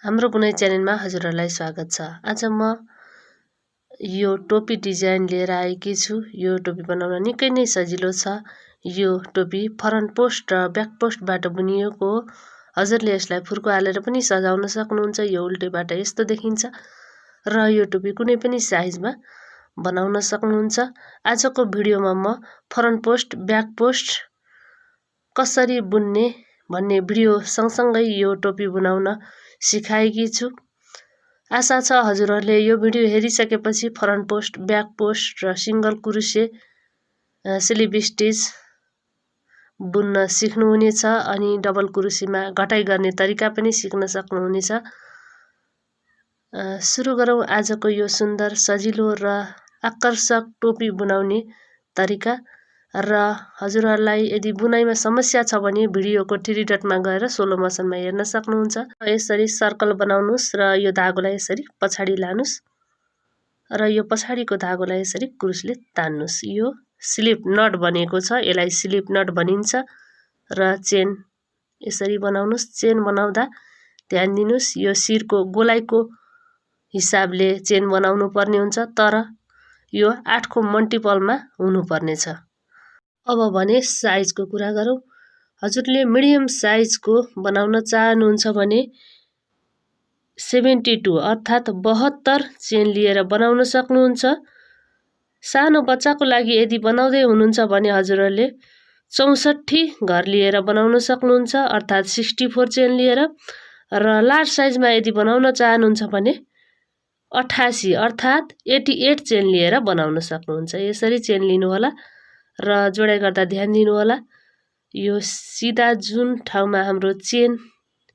हाम्रो बुनाइ च्यानलमा हजुरहरूलाई स्वागत छ। आज म यो टोपी डिजाइन लिएर आएकी छु। यो टोपी बनाउन निकै नै सजिलो छ। यो टोपी फ्रन्ट पोस्ट र ब्याक पोस्टबाट बुनिएको हो। हजुरले यसलाई फुर्को हालेर पनि सजाउन सक्नुहुन्छ। यो उल्टेबाट यस्तो देखिन्छ र यो टोपी कुनै पनि साइजमा बनाउन सक्नुहुन्छ। आजको भिडियोमा म फ्रन्ट पोस्ट ब्याक पोस्ट कसरी बुन्ने भन्ने भिडियो सँगसँगै यो टोपी बनाउन सिकाएकी छु। आशा छ हजुरहरूले यो भिडियो हेरिसकेपछि फ्रन्ट पोस्ट ब्याक पोस्ट र सिंगल कुरुसे स्लिप स्टिच बुन्न सिक्नुहुनेछ अनि डबल कुरुसीमा घटाइ गर्ने तरिका पनि सिक्न सक्नुहुनेछ। सुरु गरौँ आजको यो सुन्दर सजिलो र आकर्षक टोपी बनाउने तरिका। र हजुरहरूलाई यदि बुनाइमा समस्या छ भने भिडियोको 3 डटमा गएर स्लो मोसनमा हेर्न सक्नुहुन्छ। यसरी सर्कल बनाउनुस् र यो धागोलाई यसरी पछाडि लानुस् र यो पछाडिको धागोलाई यसरी कुरुसले तान्नुस्। यो स्लिप नट बनेको छ, यसलाई स्लिप नट भनिन्छ। र चेन यसरी बनाउनुस्। चेन बनाउँदा ध्यान दिनुस् यो शिरको गोलाइको हिसाबले चेन बनाउनु पर्ने हुन्छ, तर यो 8 को मल्टिपलमा हुनुपर्ने छ। अब भने साइजको कुरा गरौँ। हजुरले मिडियम साइजको बनाउन चाहनुहुन्छ भने 72 अर्थात् 72 चेन लिएर बनाउन सक्नुहुन्छ। सानो बच्चाको लागि यदि बनाउँदै हुनुहुन्छ भने हजुरहरूले 64 घर लिएर बनाउन सक्नुहुन्छ, अर्थात् 64 चेन लिएर। र लार्ज साइजमा यदि बनाउन चाहनुहुन्छ भने 88 अर्थात् 88 चेन लिएर बनाउन सक्नुहुन्छ। यसरी चेन लिनु होला र जोडाइ गर्दा ध्यान दिनु होला। यो सिधा जुन ठाउँमा हाम्रो चेन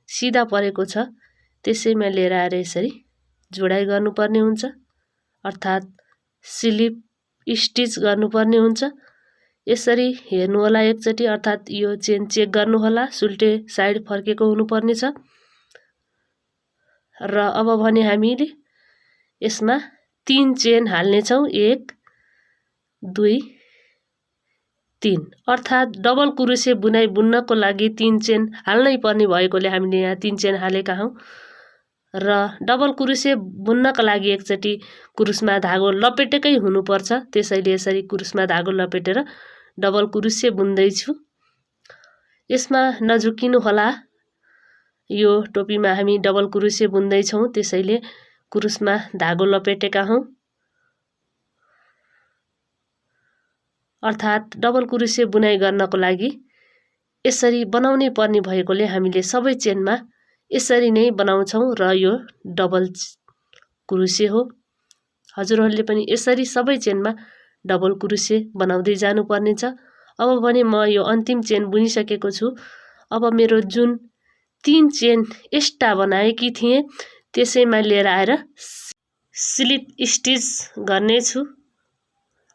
सिधा परेको छ त्यसैमा लिएर आएर यसरी जोडाइ गर्नुपर्ने हुन्छ, अर्थात् स्लिप स्टिच गर्नुपर्ने हुन्छ। यसरी हेर्नु होला एकचोटि, अर्थात् यो चेन चेक गर्नु होला, सुल्टे साइड फर्केको हुनुपर्ने छ। र अब भने हामीले यसमा 3 चेन हाल्ने छौं। 1 2 3 अर्थात् डबल कुरुसे बुनाइ बुन्नको लागि 3 चेन हाल्नै पर्ने भएकोले हामीले यहाँ 3 चेन हालेका हौं। र डबल कुरुसे बुन्नका लागि एकचोटि कुरुसमा धागो लपेटेकै हुनुपर्छ, त्यसैले यसरी कुरुसमा धागो लपेटेर डबल कुरुसे बुन्दैछु। यसमा नझुकिनु होला, यो टोपीमा हामी डबल कुरुसे बुन्दैछौँ, त्यसैले कुरुसमा धागो लपेटेका हौं। अर्थात् डबल कुरुसे बुनाइ गर्नको लागि यसरी बनाउनै पर्ने भएकोले हामीले सबै चेनमा यसरी नै बनाउँछौं र यो डबल कुरुसे हो। हजुरहरूले पनि यसरी सबै चेनमा डबल कुरुसे बनाउँदै जानुपर्ने छ। अब भने म यो अन्तिम चेन बुनिसकेको छु। अब मेरो जुन 3 चेन एक्स्ट्रा बनाएकी थिएँ त्यसैमा लिएर आएर स्लिप स्टिच गर्नेछु,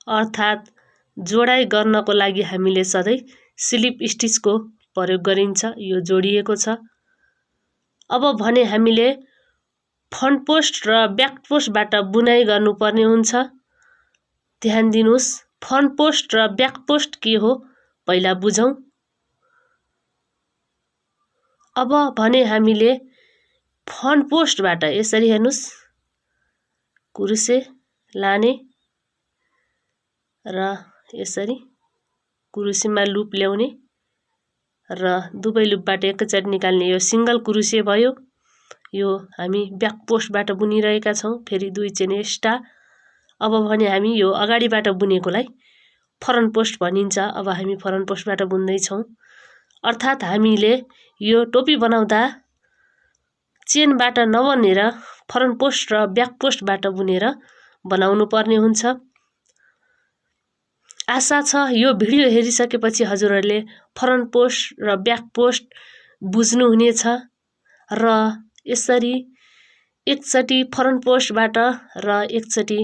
अर्थात् जोडाइ गर्नको लागि हामीले सधैँ स्लिप स्टिचको प्रयोग गरिन्छ। यो जोडिएको छ। अब भने हामीले फ्रन्ट पोस्ट र ब्याक पोस्टबाट बुनाइ गर्नुपर्ने हुन्छ। ध्यान दिनुस्, फ्रन्ट पोस्ट र ब्याक पोस्ट के हो पहिला बुझौं। अब भने हामीले फ्रन्ट पोस्टबाट यसरी हेर्नुस्, कुरुसे लाने र यसरी कुरुसेमा लुप ल्याउने र दुवै लुपबाट एकैचोटि निकाल्ने। यो सिंगल कुरुसे भयो। यो हामी ब्याक पोस्टबाट बुनिरहेका छौं, फेरि 2 चेन एक्स्ट्रा। अब भने हामी यो अगाडिबाट बुनेकोलाई फ्रन्ट पोस्ट भनिन्छ। अब हामी फ्रन्ट पोस्टबाट बुन्दै छौं, अर्थात् हामीले यो टोपी बनाउँदा चेनबाट नबनेर फ्रन्ट पोस्ट र ब्याक पोस्टबाट बुनेर बनाउनु पर्ने हुन्छ। आशा छ यो भिडियो हेरिसकेपछि हजुरहरूले फ्रन्ट पोस्ट र ब्याक पोस्ट बुझ्नुहुनेछ र यसरी एकचोटि फ्रन्ट पोस्टबाट र एकचोटि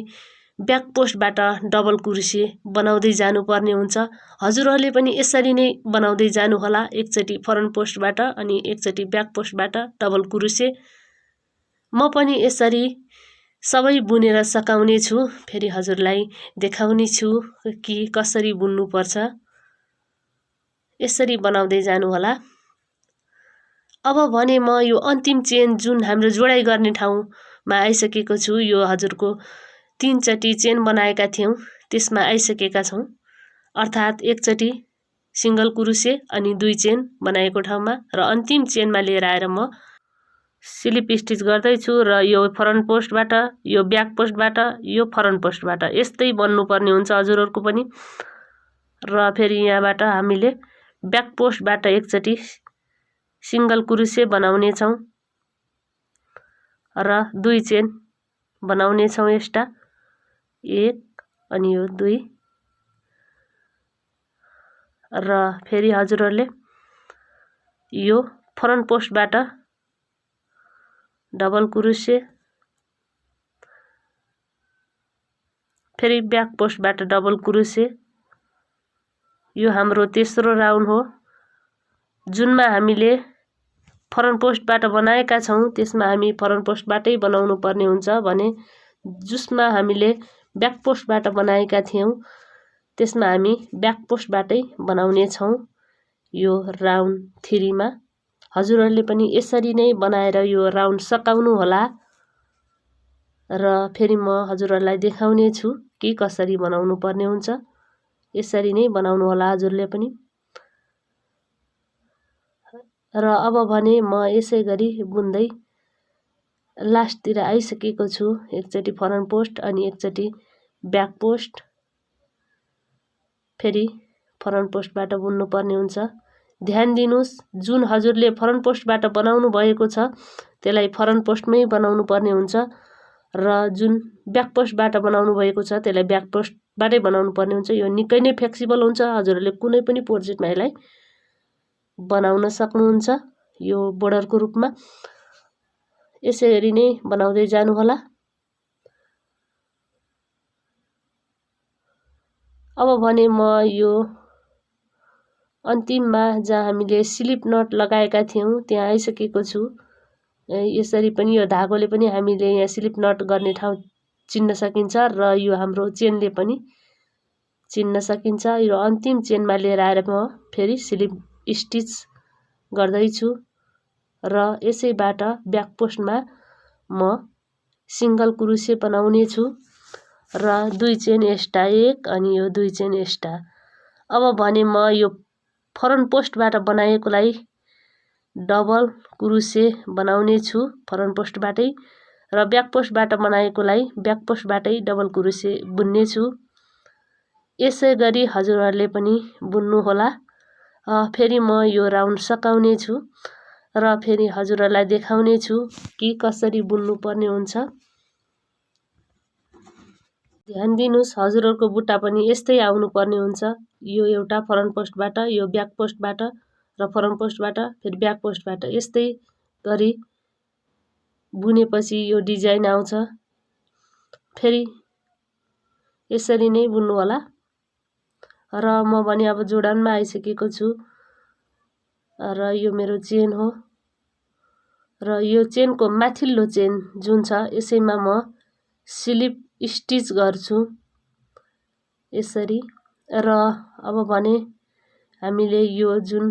ब्याक पोस्टबाट डबल कुरुसे बनाउँदै जानुपर्ने हुन्छ। हजुरहरूले पनि यसरी नै बनाउँदै जानु होला, एकचोटि फ्रन्ट पोस्टबाट अनि एकचोटि ब्याक पोस्टबाट डबल कुरुसे। म पनि यसरी सबै बुनेर सकाउने छु, फेरि हजुरलाई देखाउने छु कि कसरी बुन्नु पर्छ। यसरी बनाउँदै जानु होला। अब भने म यो अन्तिम चेन जुन हाम्रो जोडाइ गर्ने ठाउँमा आइसकेको छु। यो हजुरको 3 चोटि चेन बनाएका थियौं त्यसमा आइसकेका छौं। अर्थात् एकचोटि सिंगल क्रुसे अनि 2 चेन बनाएको ठाउँमा र अन्तिम चेनमा लिएर आएर म स्लिप स्टिच गर्दैछु र यो फ्रन्ट पोस्टबाट, यो ब्याक पोस्टबाट, यो फ्रन्ट पोस्टबाट यस्तै बन्नुपर्ने हुन्छ हजुरहरुको पनि। र फेरि यहाँबाट हामीले ब्याक पोस्टबाट एकचोटि सिंगल क्रुसे बनाउने छौं र 2 चेन बनाउने छौं एक्स्ट्रा, 1 अनि यो 2 र फेरि हजुरहरुले यो फ्रन्ट पोस्टबाट डबल क्रुसे, फेरि ब्याक पोस्टबाट डबल क्रुसे। यो हाम्रो तेस्रो राउन्ड हो जुनमा हामीले फ्रन्ट पोस्टबाट बनाएका छौं त्यसमा हामी फ्रन्ट पोस्टबाटै बनाउनु पर्ने हुन्छ भने जसमा हामीले ब्याक पोस्टबाट बनाएका थियौं त्यसमा हामी ब्याक पोस्टबाटै बनाउने छौं यो राउन्ड 3 मा। हजुरहरुले पनि यसरी नै बनाएर यो राउन्ड सकाउनु होला र फेरि म हजुरहरुलाई देखाउने छु कि कसरी बनाउनु पर्ने हुन्छ। यसरी नै बनाउनु होला हजुरले पनि। र अब भने म यसै गरी बुन्दै लास्टतिर आइसकेको छु। एकचोटि फ्रन्ट पोस्ट अनि एकचोटि ब्याक पोस्ट, फेरि फ्रन्ट पोस्टबाट बुन्नु पर्ने हुन्छ। ध्यान दिनुस् जुन हजुरले फ्रन्ट पोस्टबाट बनाउनु भएको छ त्यसलाई फ्रन्ट पोस्टमै बनाउनु पर्ने हुन्छ र जुन ब्याक पोस्टबाट बनाउनु भएको छ त्यसलाई ब्याक पोस्टबाटै बनाउनु पर्ने हुन्छ। यो निकै नै फ्लेक्सिबल हुन्छ, हजुरहरुले कुनै पनि प्रोजेक्टमा यसलाई बनाउन सक्नुहुन्छ यो बोर्डरको रूपमा। यसरी नै बनाउँदै जानु होला। अब भने म यो अन्तिममा जहाँ हामीले स्लिप नट लगाएका थियौं त्यहाँ आइसकेको छु। यसरी पनि यो धागोले पनि हामीले यहाँ स्लिप नट गर्ने ठाउँ चिन्न सकिन्छ र यो हाम्रो चेनले पनि चिन्न सकिन्छ। यो अन्तिम चेनमा लिएर आएर म फेरि स्लिप स्टिच गर्दैछु र यसैबाट ब्याक पोस्टमा म सिंगल क्रुसे बनाउने छु र 2 चेन एक्स्ट्रा, 1 अनि यो 2 चेन एक्स्ट्रा। अब भने म यो फ्रन्ट पोस्टबाट बनाएकोलाई डबल क्रुसे बनाउने छु फ्रन्ट पोस्टबाटै र ब्याक पोस्टबाट बनाएकोलाई ब्याक पोस्टबाटै डबल क्रुसे बुन्ने छु। यसै गरी हजुरहरुले पनि बुन्नु होला। फेरि म यो राउन्ड सकाउने छु र फेरि हजुरहरुलाई देखाउने छु कि कसरी बुन्नु पर्ने हुन्छ। ध्यान दिनुस् हजुरहरुको बुट्टा पनि यस्तै आउनु पर्ने हुन्छ। यो एउटा फ्रन्ट पोस्टबाट, यो ब्याक पोस्टबाट र फ्रन्ट पोस्टबाट फेरि ब्याक पोस्टबाट यस्तै गरी बुनेपछि यो डिजाइन आउँछ। फेरि यसरी नै बुन्नु होला र म भने अब जोडानमा आइसकेको छु र यो मेरो चेन हो र यो चेनको माथिल्लो चेन जुन छ यसैमा म स्लिप स्टिच गर्छु यसरी। र अब भने हामीले यो जुन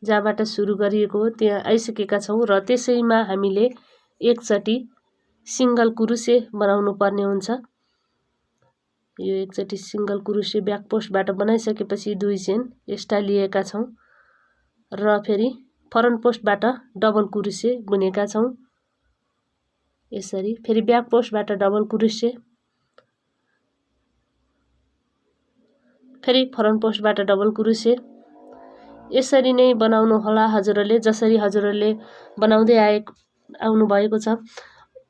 जहाँबाट सुरु गरिएको हो त्यहाँ आइसकेका छौं र त्यसैमा हामीले एकचोटि सिंगल क्रुसे बनाउनु पर्ने हुन्छ। यो एकचोटि सिंगल क्रुसे ब्याक पोस्टबाट बनाइसकेपछि 2 चेन एक्स्ट्रा लिएका छौं र फेरि फ्रन्ट पोस्टबाट डबल क्रुसे बुनेका छौं यसरी। फेरि ब्याक पोस्टबाट डबल क्रुसे, फेरि फ्रन्ट पोस्टबाट डबल क्रुसे। यसरी नै बनाउनु होला हजुरहरुले जसरी हजुरहरुले बनाउँदै आउनु भएको छ।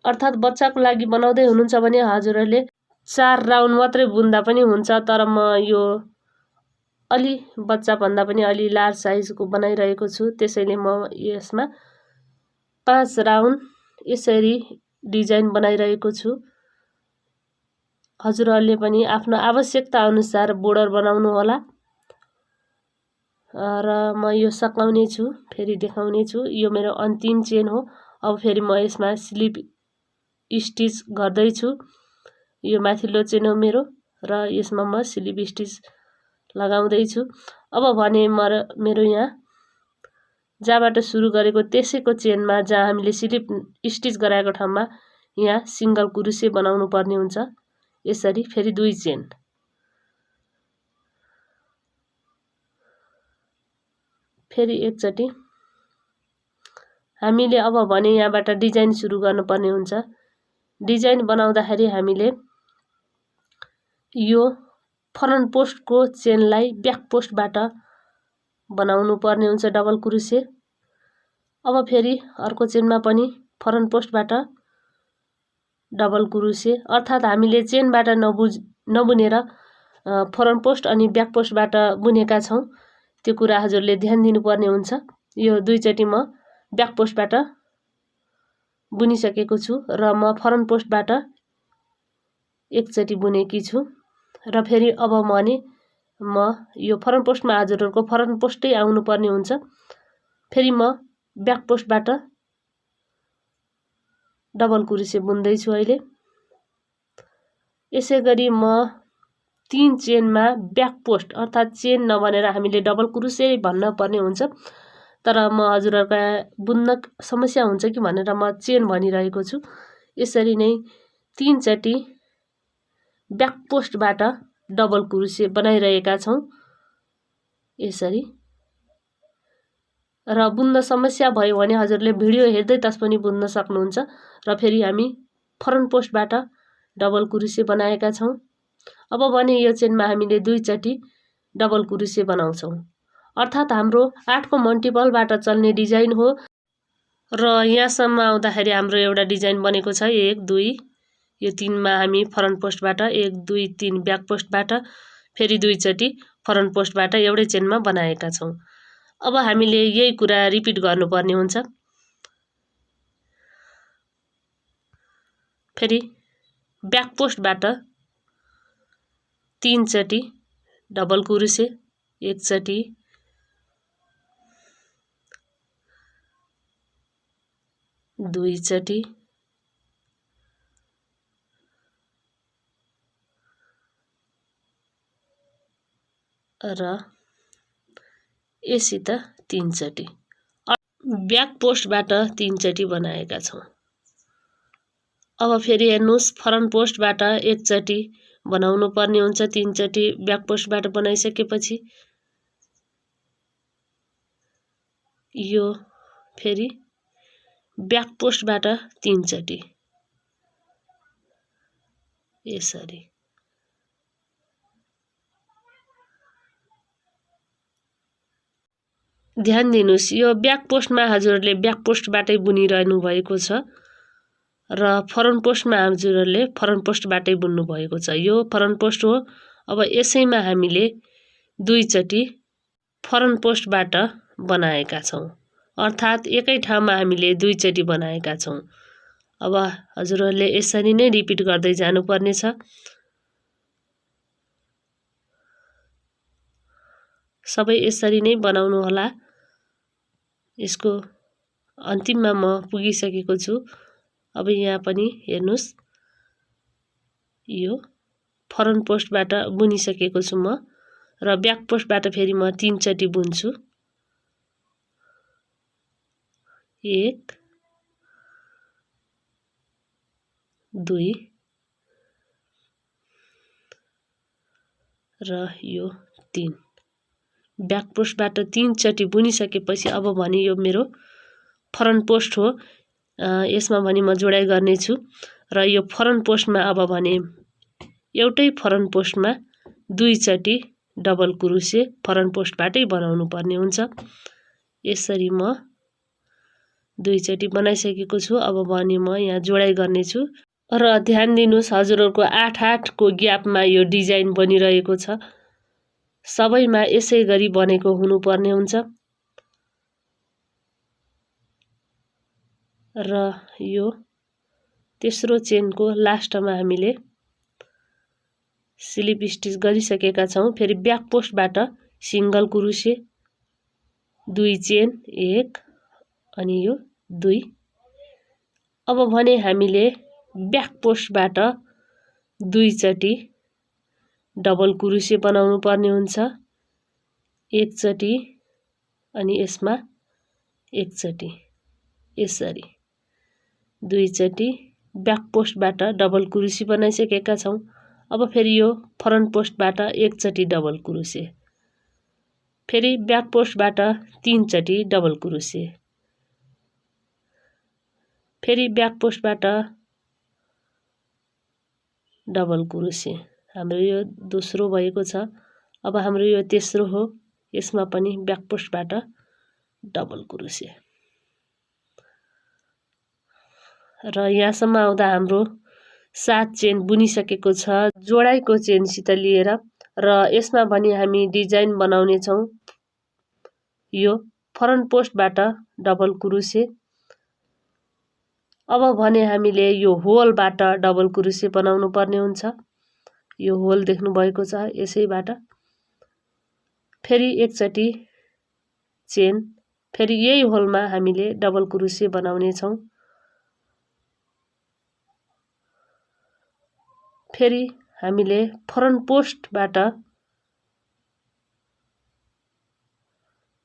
अर्थात् बच्चाको लागि बनाउँदै हुनुहुन्छ भने हजुरहरुले 4 राउन्ड मात्रै बुन्दा पनि हुन्छ, तर म यो अलि बच्चा भन्दा पनि अलि लार्ज साइजको बनाइरहेको छु त्यसैले म यसमा 5 राउन्ड यसरी डिजाइन बनाइरहेको छु। हजुरहरुले पनि आफ्नो आवश्यकता अनुसार बोर्डर बनाउनु होला र म यो सकाउने छु फेरि देखाउने छु। यो मेरो अन्तिम चेन हो। अब फेरि म यसमा स्लिप स्टिच गर्दै छु। यो माथिल्लो चेन हो मेरो र यसमा म स्लिप स्टिच लगाउँदै छु। अब भने मेरो यहाँ जहाँबाट सुरु गरेको त्यसैको चेनमा जहाँ हामीले स्लिप स्टिच गराएको ठाउँमा यहाँ सिंगल कुरुसे बनाउनु पर्ने हुन्छ। यसरी फेरि 2 चेन, फेरि एकचोटि हामीले अब भने यहाँबाट डिजाइन सुरु गर्नुपर्ने हुन्छ। डिजाइन बनाउँदाखेरि हामीले यो फ्रन्ट पोस्टको चेनलाई ब्याक पोस्टबाट बनाउनु पर्ने हुन्छ डबल कुरुसे। अब फेरि अर्को चेनमा पनि फ्रन्ट पोस्टबाट डबल कुरुसे, अर्थात् हामीले चेनबाट नबुनेर फ्रन्ट पोस्ट अनि ब्याक पोस्टबाट बुनेका छौं। त्यो कुरा हजुरले ध्यान दिनुपर्ने हुन्छ। यो 2 चोटि म ब्याक पोस्टबाट बुनिसकेको छु र म फ्रन्ट पोस्टबाट एकचोटि बुनेकी छु र फेरि अब म यो फ्रन्ट पोस्टमा हजुरहरुको फ्रन्ट पोस्टै आउनु पर्ने हुन्छ। फेरि म ब्याक पोस्टबाट डबल कुरुसे बुन्दै छु अहिले। यसैगरी म 3 चेनमा ब्याक पोस्ट अर्थात् चेन नबनेर हामीले डबल कुरुसे भन्न पर्ने हुन्छ। तर म हजुरहरुका बुन्न समस्या हुन्छ कि भनेर म चेन भनिरहेको छु। यसरी नै 3 चोटि ब्याक पोस्टबाट डबल कुरुसे बनाइरहेका छौं यसरी। र बुन्न समस्या भयो भने हजुरले भिडियो हेर्दै तस पनि बुन्न सक्नुहुन्छ। र फेरि हामी फ्रन्ट पोस्टबाट डबल कुरुसे बनाएका छौं। अब भने यो चेनमा हामीले 2 चोटि डबल कुरुसे बनाउँछौं, अर्थात् हाम्रो 8 को मल्टिपलबाट चल्ने डिजाइन हो। र यहाँसम्म आउँदाखेरि हाम्रो एउटा डिजाइन बनेको छ। 1 2 यो 3 मा हामी फ्रन्ट पोस्टबाट 1 2 3 ब्याक पोस्टबाट फेरि 2 चोटि फ्रन्ट पोस्टबाट एउटै चेनमा बनाएका छौं। अब हामीले यही कुरा रिपिट गर्नुपर्ने हुन्छ। फेरि ब्याक पोस्टबाट 3 चोटि डबल कुरुसे, एक चोटि, दुई चोटि, र यसित 3 चोटि ब्याक पोस्टबाट 3 चोटि बनाएका छौं। अब फेरि हेर्नुस्, फ्रन्ट पोस्टबाट एक चोटि बनाउनु पर्ने हुन्छ। 3 चोटि ब्याक पोस्टबाट बनाइसकेपछि यो फेरि ब्याक पोस्टबाट 3 चोटि यसरी। ध्यान दिनुस्, यो ब्याक पोस्टमा हजुरले ब्याक पोस्टबाटै बुनिरहनु भएको छ र फ्रन्ट पोस्टमा हजुरले फ्रन्ट पोस्टबाटै बुन्नु भएको छ। यो फ्रन्ट पोस्ट हो। अब यसैमा हामीले 2 चोटि फ्रन्ट पोस्टबाट बनाएका छौं, अर्थात् एकै ठाउँमा हामीले 2 चोटि बनाएका छौं। अब हजुरहरूले यसरी नै रिपिट गर्दै जानुपर्ने छ। सबै यसरी नै बनाउनु होला। यसको अन्तिममा म पुगिसकेको छु। अब यहाँ पनि हेर्नुस्, यो फ्रन्ट पोस्टबाट बुनिसकेको छु म र ब्याक पोस्टबाट फेरि म 3 चोटि बुन्छु। 1 2 र यो 3 ब्याक पोस्टबाट 3 चोटि बुनिसकेपछि अब भने यो मेरो फ्रन्ट पोस्ट हो। यसमा भने म जोडाइ गर्ने छु र यो फ्रन्ट पोस्टमा अब भने एउटै फ्रन्ट पोस्टमा 2 चोटि डबल कुरुसे फ्रन्ट पोस्टबाटै बनाउनु पर्ने हुन्छ। यसरी म 2 चोटि बनाइसकेको छु। अब भने म यहाँ जोडाइ गर्ने छु र ध्यान दिनुस्, हजुरहरुको 8-8 को ग्यापमा यो डिजाइन बनिरहेको छ। सबैमा यसै गरी बनेको हुनुपर्ने हुन्छ। र यो तेस्रो चेनको लास्टमा हामीले स्लिप स्टिच गरिसकेका छौं। फेरि ब्याक पोस्टबाट सिंगल कुरुसे 2 चेन 1 अनि यो 2। अब भने हामीले ब्याक पोस्टबाट 2 चोटि डबल कुरुसे बनाउनु पर्ने हुन्छ। एक चोटि अनि यसमा एकचोटि यसरी, दुईचोटि ब्याक पोस्टबाट डबल कुरुसी बनाइसकेका छौं। अब फेरि यो फ्रन्ट पोस्टबाट एकचोटि डबल कुरुसी, फेरि ब्याक पोस्टबाट 3 चोटि डबल कुरुसी, फेरि ब्याक पोस्टबाट डबल कुरुसी। हाम्रो यो दोस्रो भएको छ। अब हाम्रो यो तेस्रो हो, यसमा पनि ब्याक पोस्टबाट डबल कुरुसी। र यहाँसम्म आउँदा हाम्रो 7 चेन बुनिसकेको छ जोडाइको चेनसित लिएर। र यसमा भने हामी डिजाइन बनाउने छौं। यो फ्रन्ट पोस्टबाट डबल कुरुसी। अब भने हामीले यो होलबाट डबल कुरुसी बनाउनु पर्ने हुन्छ। यो होल देख्नु भएको छ, यसैबाट फेरि एकचोटि चेन, फेरि यही होलमा हामीले डबल कुरुसी बनाउने छौं। फेरि हामीले फ्रन्ट पोस्टबाट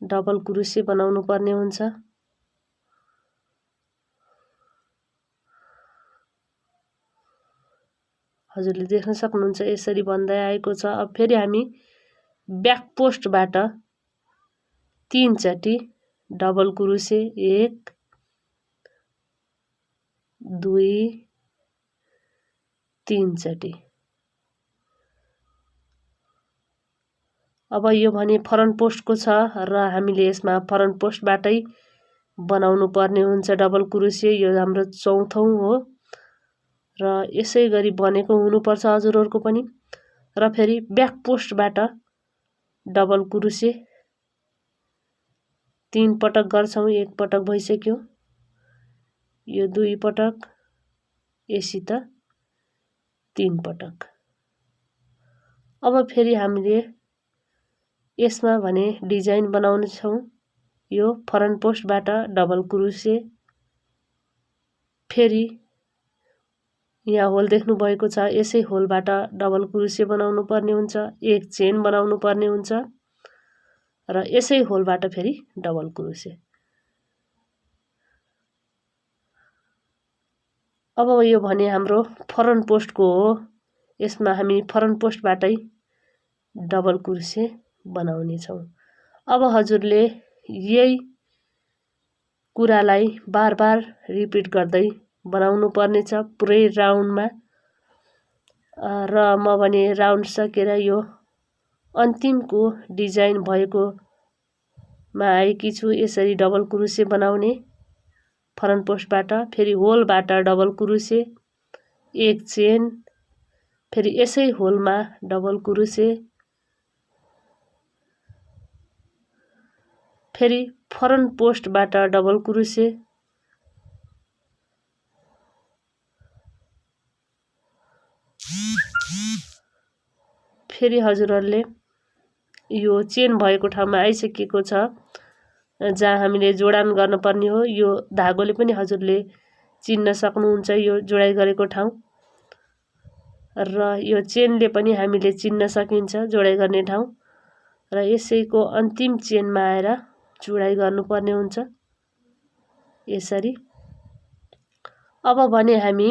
डबल कुरुसी बनाउनु पर्ने हुन्छ। हजुरले देख्न सक्नुहुन्छ यसरी बन्दै आएको छ। अब फेरि हामी ब्याक पोस्टबाट 3 चोटि डबल कुरुसी, 1 2 3 चोटि। अब यो भने फ्रन्ट पोस्टको छ र हामीले यसमा फ्रन्ट पोस्टबाटै बनाउनु पर्ने हुन्छ डबल कुरुसी। यो हाम्रो चौथौं हो र यसै गरी बनेको हुनुपर्छ हजुरहरुको पनि। र फेरि ब्याक पोस्टबाट डबल कुरुसी 3 पटक गर्छौं, 1 पटक भइसक्यो, यो 2 पटक, यसित 3 पटक। अब फेरि हामीले यसमा भने डिजाइन बनाउने छौं। यो फ्रन्ट पोस्टबाट डबल कुरुसी, फेरि यहाँ होल देख्नु भएको छ, यसै होलबाट डबल कुरुसी बनाउनु पर्ने हुन्छ, एक चेन बनाउनु पर्ने हुन्छ र यसै होलबाट फेरि डबल कुरुसी। अब यो भने हाम्रो फ्रन्ट पोस्टको हो। यसमा हामी फ्रन्ट पोस्टबाटै डबल कुरुसी बनाउने छौं। अब हजुरले यही कुरालाई बार-बार रिपिट गर्दै बनाउनु पर्नेछ पुरै राउन्डमा। र म भने राउन्ड सकेर यो अन्तिमको डिजाइन भएको मा आएकी छु। यसरी डबल कुरुसी बनाउने फ्रन्ट पोस्टबाट, फेरि होलबाट डबल कुरुसी, एक चेन, फेरि यसै होलमा डबल कुरुसी, फेरि फ्रन्ट पोस्टबाट डबल कुरुसी, फेरि हजुरहरुले यो चेन भएको ठाउँमा आइसकेको छ जहाँ हामीले जोडान गर्न पर्ने हो। यो धागोले पनि हजुरले चिन्न सक्नुहुन्छ यो जोडाइ गरेको ठाउँ, र यो चेनले पनि हामीले चिन्न सकिन्छ जोडाइ गर्ने ठाउँ। र यसैको अन्तिम चेनमा आएर जोडाइ गर्नुपर्ने हुन्छ यसरी। अब भने हामी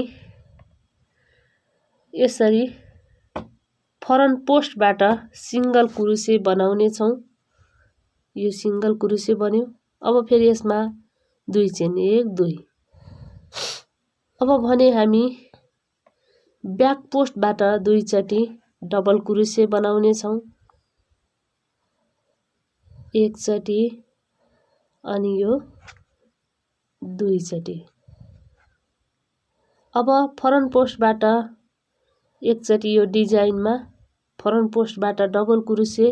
यसरी फ्रन्ट पोस्टबाट सिंगल कुरुसी बनाउने छौं। यो सिंगल कुरुसी बन्यो। अब फेरि यसमा 2 चेन, 1 2। अब भने हामी ब्याक पोस्टबाट 2 चोटि डबल कुरुसी बनाउने छौं, 1 चोटि अनि यो 2 चोटि। अब फ्रन्ट पोस्टबाट 1 चोटि यो डिजाइनमा फ्रन्ट पोस्टबाट डबल कुरुसी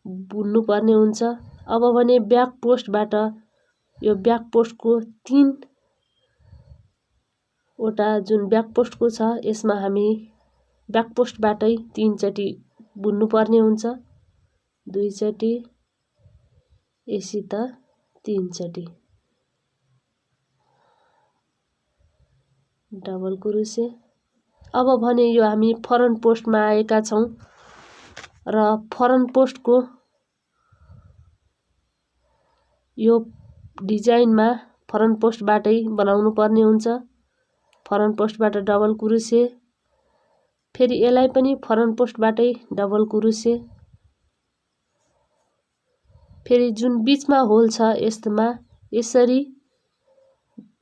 बुन्नु पर्ने हुन्छ। अब भने ब्याक पोस्टबाट यो ब्याक पोस्टको 3 वटा जुन ब्याक पोस्टको छ यसमा हामी ब्याक पोस्टबाटै 3 चोटि बुन्नु पर्ने हुन्छ, 2 चोटि, यसित 3 चोटि डबल कुरुसी। अब भने यो हामी फ्रन्ट पोस्टमा आएका छौं र फ्रन्ट पोस्टको यो डिजाइनमा फ्रन्ट पोस्टबाटै बनाउनु पर्ने हुन्छ। फ्रन्ट पोस्टबाट डबल क्रोसे, फेरि यसलाई पनि फ्रन्ट पोस्टबाटै डबल क्रोसे, फेरि जुन बीचमा होल छ यस्तोमा यसरी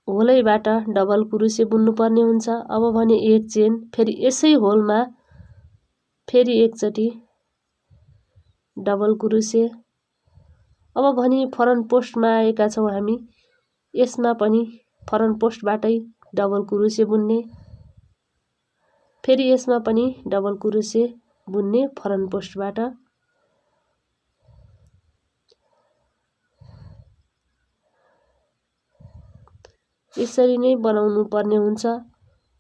होलैबाट डबल क्रोसे बुन्नु पर्ने हुन्छ। अब भने एक चेन, फेरि यसै होलमा फेरि एकचोटि डबल क्रोसे। अब भने फ्रन्ट पोस्टमा आएका छौँ हामी, यसमा पनि फ्रन्ट पोस्टबाटै डबल क्रोसे बुन्ने, फेरि यसमा पनि डबल क्रोसे बुन्ने फ्रन्ट पोस्टबाट। यसरी नै बनाउनु पर्ने हुन्छ।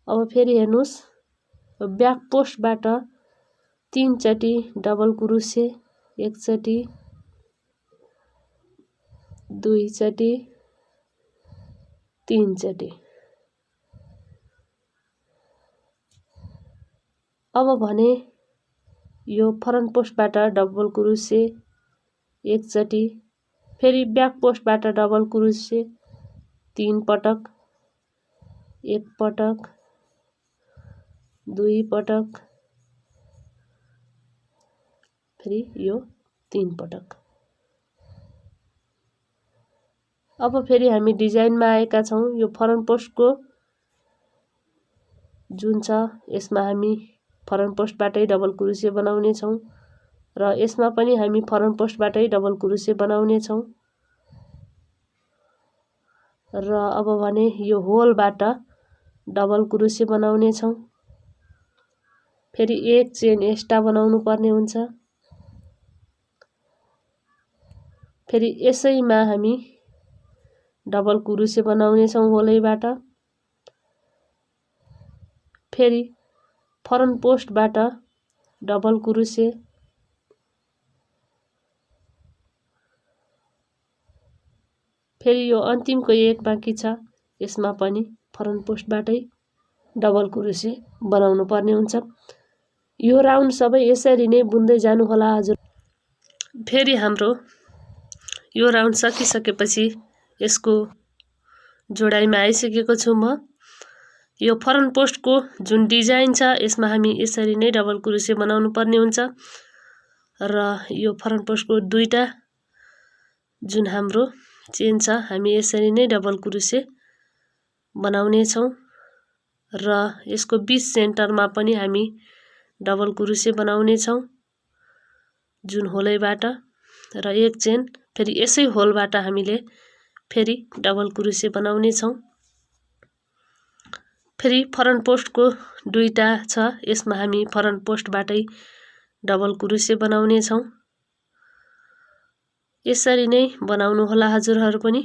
अब फेरि हेर्नुस्, ब्याक पोस्टबाट 3 चोटि डबल क्रोसे, एकचोटि, 2 चोटि, 3 चोटि। अब भने यो फ्रन्ट पोस्टबाट डबल क्रोसे एकचोटि, फेरि ब्याक पोस्टबाट डबल क्रोसे 3 पटक, 1 पटक, 2 पटक, फेरि यो 3 पटक। अब फेरि हामी डिजाइनमा आएका छौँ। यो फ्रन्ट पोस्टको जुन छ यसमा हामी फ्रन्ट पोस्टबाटै डबल क्रोसे बनाउने छौँ र यसमा पनि हामी फ्रन्ट पोस्टबाटै डबल क्रोसे बनाउने छौँ। र अब भने यो होलबाट डबल क्रोसे बनाउने छौँ। फेरि एक चेन एक्स्ट्रा बनाउनु पर्ने हुन्छ। फेरि यसैमा हामी डबल क्रोसे बनाउने छौँ होलैबाट। फेरि फ्रन्ट पोस्टबाट डबल क्रोसे, फेरि यो अन्तिमको एक बाँकी छ, यसमा पनि फ्रन्ट पोस्टबाटै डबल क्रोसे बनाउनु पर्ने हुन्छ। यो राउन्ड सबै यसरी नै बुन्दै जानु होला हजुर। फेरि हाम्रो यो राउन्ड सकिसकेपछि यसको जोडाइमा आइसकेको छु म। यो फ्रन्ट पोस्टको जुन डिजाइन छ यसमा हामी यसरी नै डबल क्रोसे बनाउनु पर्ने हुन्छ र यो फ्रन्ट पोस्टको दुईटा जुन हाम्रो चेन छ हामी यसरी नै डबल क्रोसे बनाउने छौँ र यसको बीच सेन्टरमा पनि हामी डबल क्रोसे बनाउने छौँ जुन होलैबाट र एक चेन, फेरि यसै होलबाट हामीले फेरि डबल क्रोसे बनाउने छौँ। फेरि फ्रन्ट पोस्टको दुईटा छ, यसमा हामी फ्रन्ट पोस्टबाटै डबल क्रोसे बनाउने छौँ। यसरी नै बनाउनु होला हजुरहरू पनि।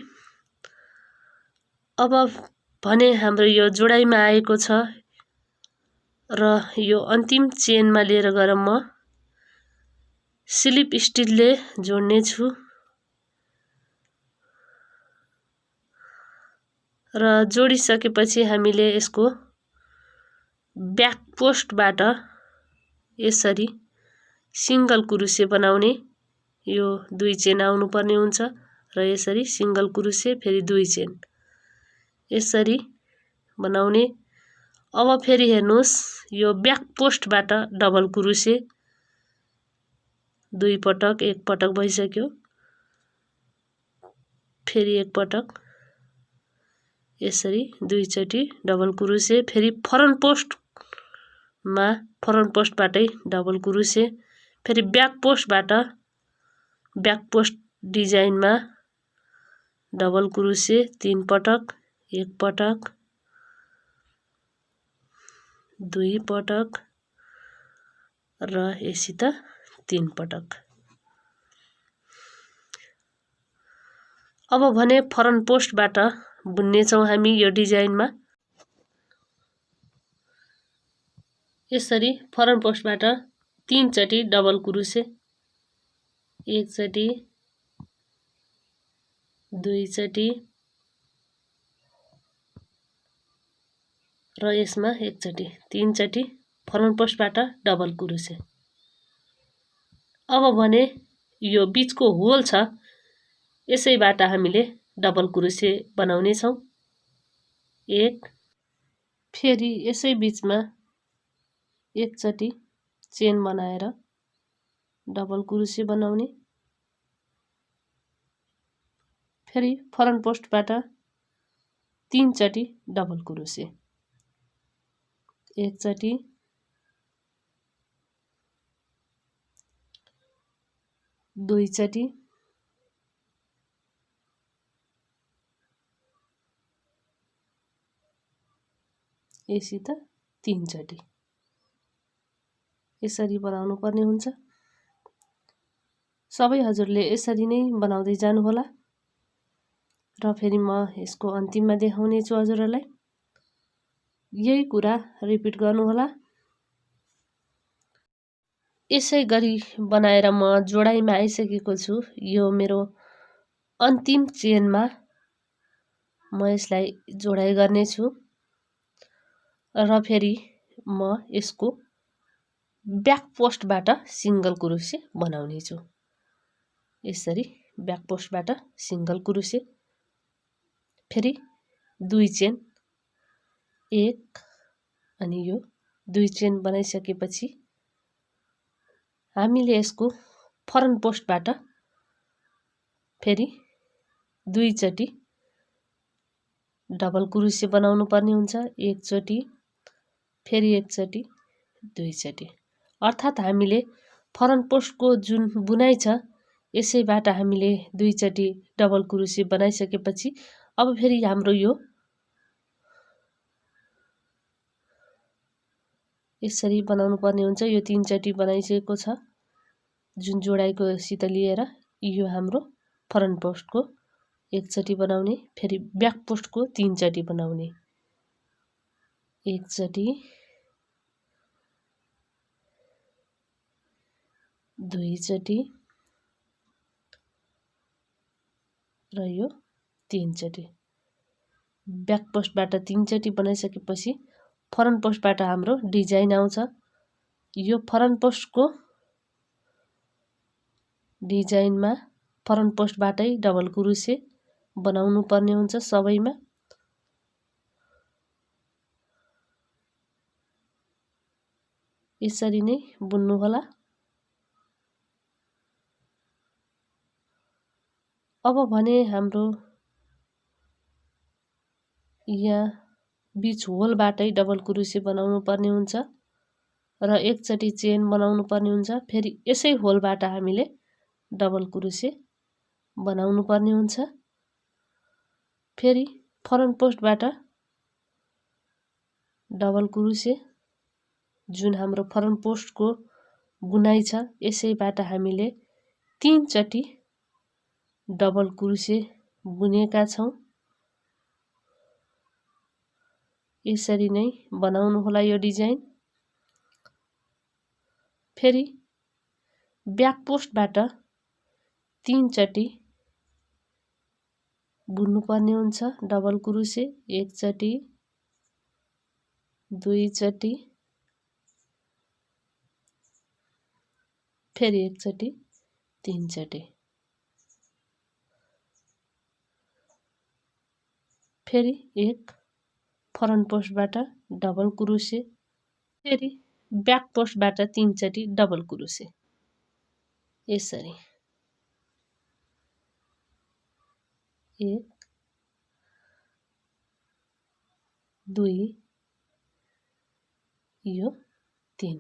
अब भने हाम्रो यो जोडाइमा आएको छ र यो अन्तिम चेनमा लिएर गएर म स्लिप स्टिचले जोड्ने छु र जोडिसकेपछि हामीले यसको ब्याक पोस्टबाट यसरी सिंगल क्रोसे बनाउने, यो 2 चेन आउनु पर्ने हुन्छ र यसरी सिंगल क्रोसे फेरि 2 चेन यसरी बनाउने। अब फेरि हेर्नुस्, यो ब्याक पोस्टबाट डबल क्रोसे 2 पटक, 1 पटक भइसक्यो, फेरि 1 पटक, यसरी 2 चोटि डबल क्रोसे, फेरि फ्रन्ट पोस्टबाटै डबल क्रोसे, फेरि ब्याक पोस्ट डिजाइनमा डबल क्रोसे 3 पटक, 1 पटक, 2 पटक र यससित 3 पटक। अब भने फ्रन्ट पोस्टबाट बुन्ने छौँ हामी यो डिजाइनमा। यसरी फ्रन्ट पोस्टबाट 3 चोटि डबल क्रोसे, 1 चोटि, 2 चोटि र यसमा 1 चोटि, 3 चोटि फ्रन्ट पोस्टबाट डबल क्रोसे। अब भने यो बीचको होल छ, यसैबाट हामीले डबल क्रोसे बनाउने छौं। एक, फेरि यसै बीचमा एकचोटी चेन बनाएर डबल क्रोसे बनाउने। फेरि फ्रन्ट पोस्टबाट 3 चोटी डबल क्रोसे, एकचोटी, दुईचोटी, यसित 3 चोटी। यसरी बनाउनु पर्ने हुन्छ। सबै हजुरले यसरी नै बनाउँदै जानुहोला र फेरि म यसको अन्तिममा देखाउने छु हजुरहरूलाई। यही कुरा रिपिट गर्नुहोला। यसै गरी बनाएर म जोडाइमा आइसकेको छु। यो मेरो अन्तिम चेनमा म यसलाई जोडाइ गर्नेछु र फेरि म यसको ब्याक पोस्टबाट सिंगल क्रोसे बनाउने छु। यसरी ब्याक पोस्टबाट सिंगल क्रोसे, फेरि 2 चेन, एक अनि यो 2 चेन बनाइसकेपछि हामीले यसको फ्रन्ट पोस्टबाट फेरि 2 चोटी डबल क्रोसे बनाउनु पर्ने हुन्छ। एकचोटी, फेरि एकचोटी, 2 चोटी। अर्थात् हामीले फ्रन्ट पोस्टको जुन बुनाइ छ यसैबाट हामीले 2 चोटी डबल क्रोसे बनाइसकेपछि अब फेरि हाम्रो यो यसरी बनाउनु पर्ने हुन्छ। यो 3 चोटी बनाइसकेको छ जुन जोडाइको सित लिएर। यो हाम्रो फ्रन्ट पोस्टको एकचोटी बनाउने, फेरि ब्याक पोस्टको 3 चोटी बनाउने, एकचोटी, 2 चोटी र यो 3 चोटी। ब्याक पोस्टबाट 3 चोटी बनाइसकेपछि फ्रन्ट पोस्टबाट हाम्रो डिजाइन आउँछ। यो फ्रन्ट पोस्टको डिजाइनमा फ्रन्ट पोस्टबाटै डबल क्रोसे बनाउनु पर्ने हुन्छ सबैमा। यसरी नै बुन्नु होला। अब भने हाम्रो यहाँ बीच होलबाटै डबल क्रोसे बनाउनु पर्ने हुन्छ र एकचोटी चेन बनाउनु पर्ने हुन्छ। फेरि यसै होलबाट हामीले डबल क्रोसे बनाउनु पर्ने हुन्छ। फेरि फ्रन्ट पोस्टबाट डबल क्रोसे जुन हाम्रो फ्रन्ट पोस्टको बुनाइ छ यसैबाट हामीले 3 चोटी डबल क्रोसे बुनेका छौं। यसरी नै बनाउनु होला यो डिजाइन। फेरि ब्याक पोस्टबाट 3 चोटी बुन्नु पर्ने हुन्छ डबल क्रोसे, एकचोटी, 2 चोटी, फेरि एकचोटी, 3 चोटी। फेरि एक फ्रन्ट पोस्टबाट डबल क्रोसे, फेरि ब्याक पोस्टबाट 3 चोटी डबल क्रोसे। यसरी 1, 2, यो 3।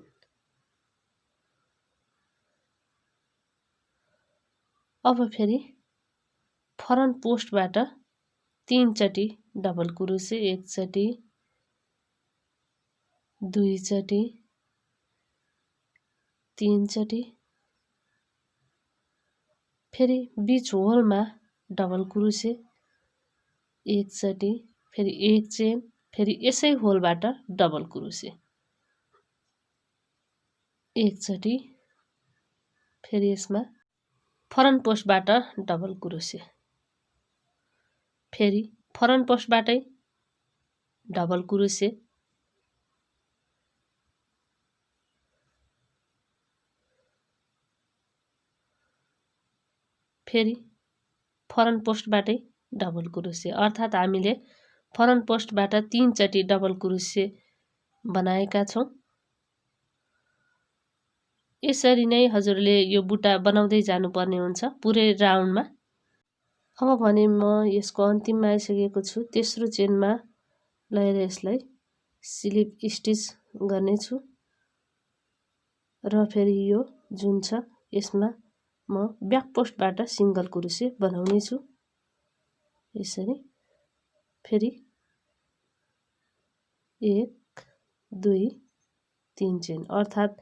अब फेरि फ्रन्ट पोस्टबाट 3 चोटी डबल क्रोसे, एकचोटी, 2 चोटी, 3 चोटी, फेरि बीच होलमा डबल क्रोसे, एकचोटी, फेरि एक चेन, फेरि यसै होलबाट डबल क्रोसे, एकचोटी, फेरि यसमा फ्रन्ट पोस्टबाट डबल क्रोसे, फेरि फ्रन्ट पोस्टबाटै डबल क्रोसे, फेरि फ्रन्ट पोस्टबाटै डबल क्रोसे, अर्थात् हामीले फ्रन्ट पोस्टबाट 3 चोटि डबल क्रोसे बनाएका छौं। यसरी नै हजुरले यो बुट्टा बनाउँदै जानुपर्ने हुन्छ पुरै राउन्डमा। अब भने म यसको अन्तिममा आइसकेको छु। तेस्रो चेनमा लगाएर यसलाई स्लिप स्टिच गर्नेछु र फेरि यो जुन छ यसमा म ब्याक पोस्टबाट सिंगल क्रोसे बनाउने छु। यसरी फेरि 1 2 3 चेन, अर्थात्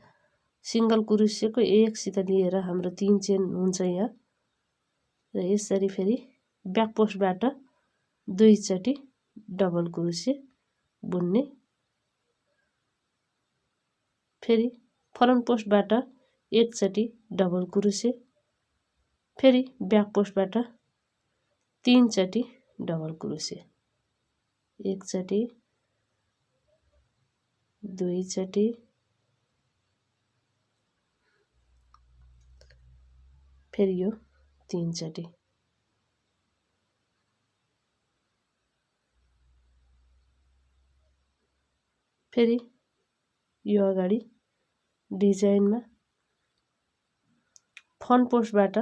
सिंगल क्रोसेको 1 सित लिएर हाम्रो 3 चेन हुन्छ यहाँ। र यसरी फेरि ब्याक पोस्टबाट 2 चोटि डबल क्रोसे बुन्ने, फेरि फ्रन्ट पोस्टबाट 1 चोटि डबल क्रोसे, फेरि ब्याक पोस्टबाट 3 चोटि डबल क्रोसे, 1 चोटि 2 चोटि, फेरि यो 3 चोटि, फेरि यो अगाडि डिजाइनमा फ्रन्ट पोस्टबाट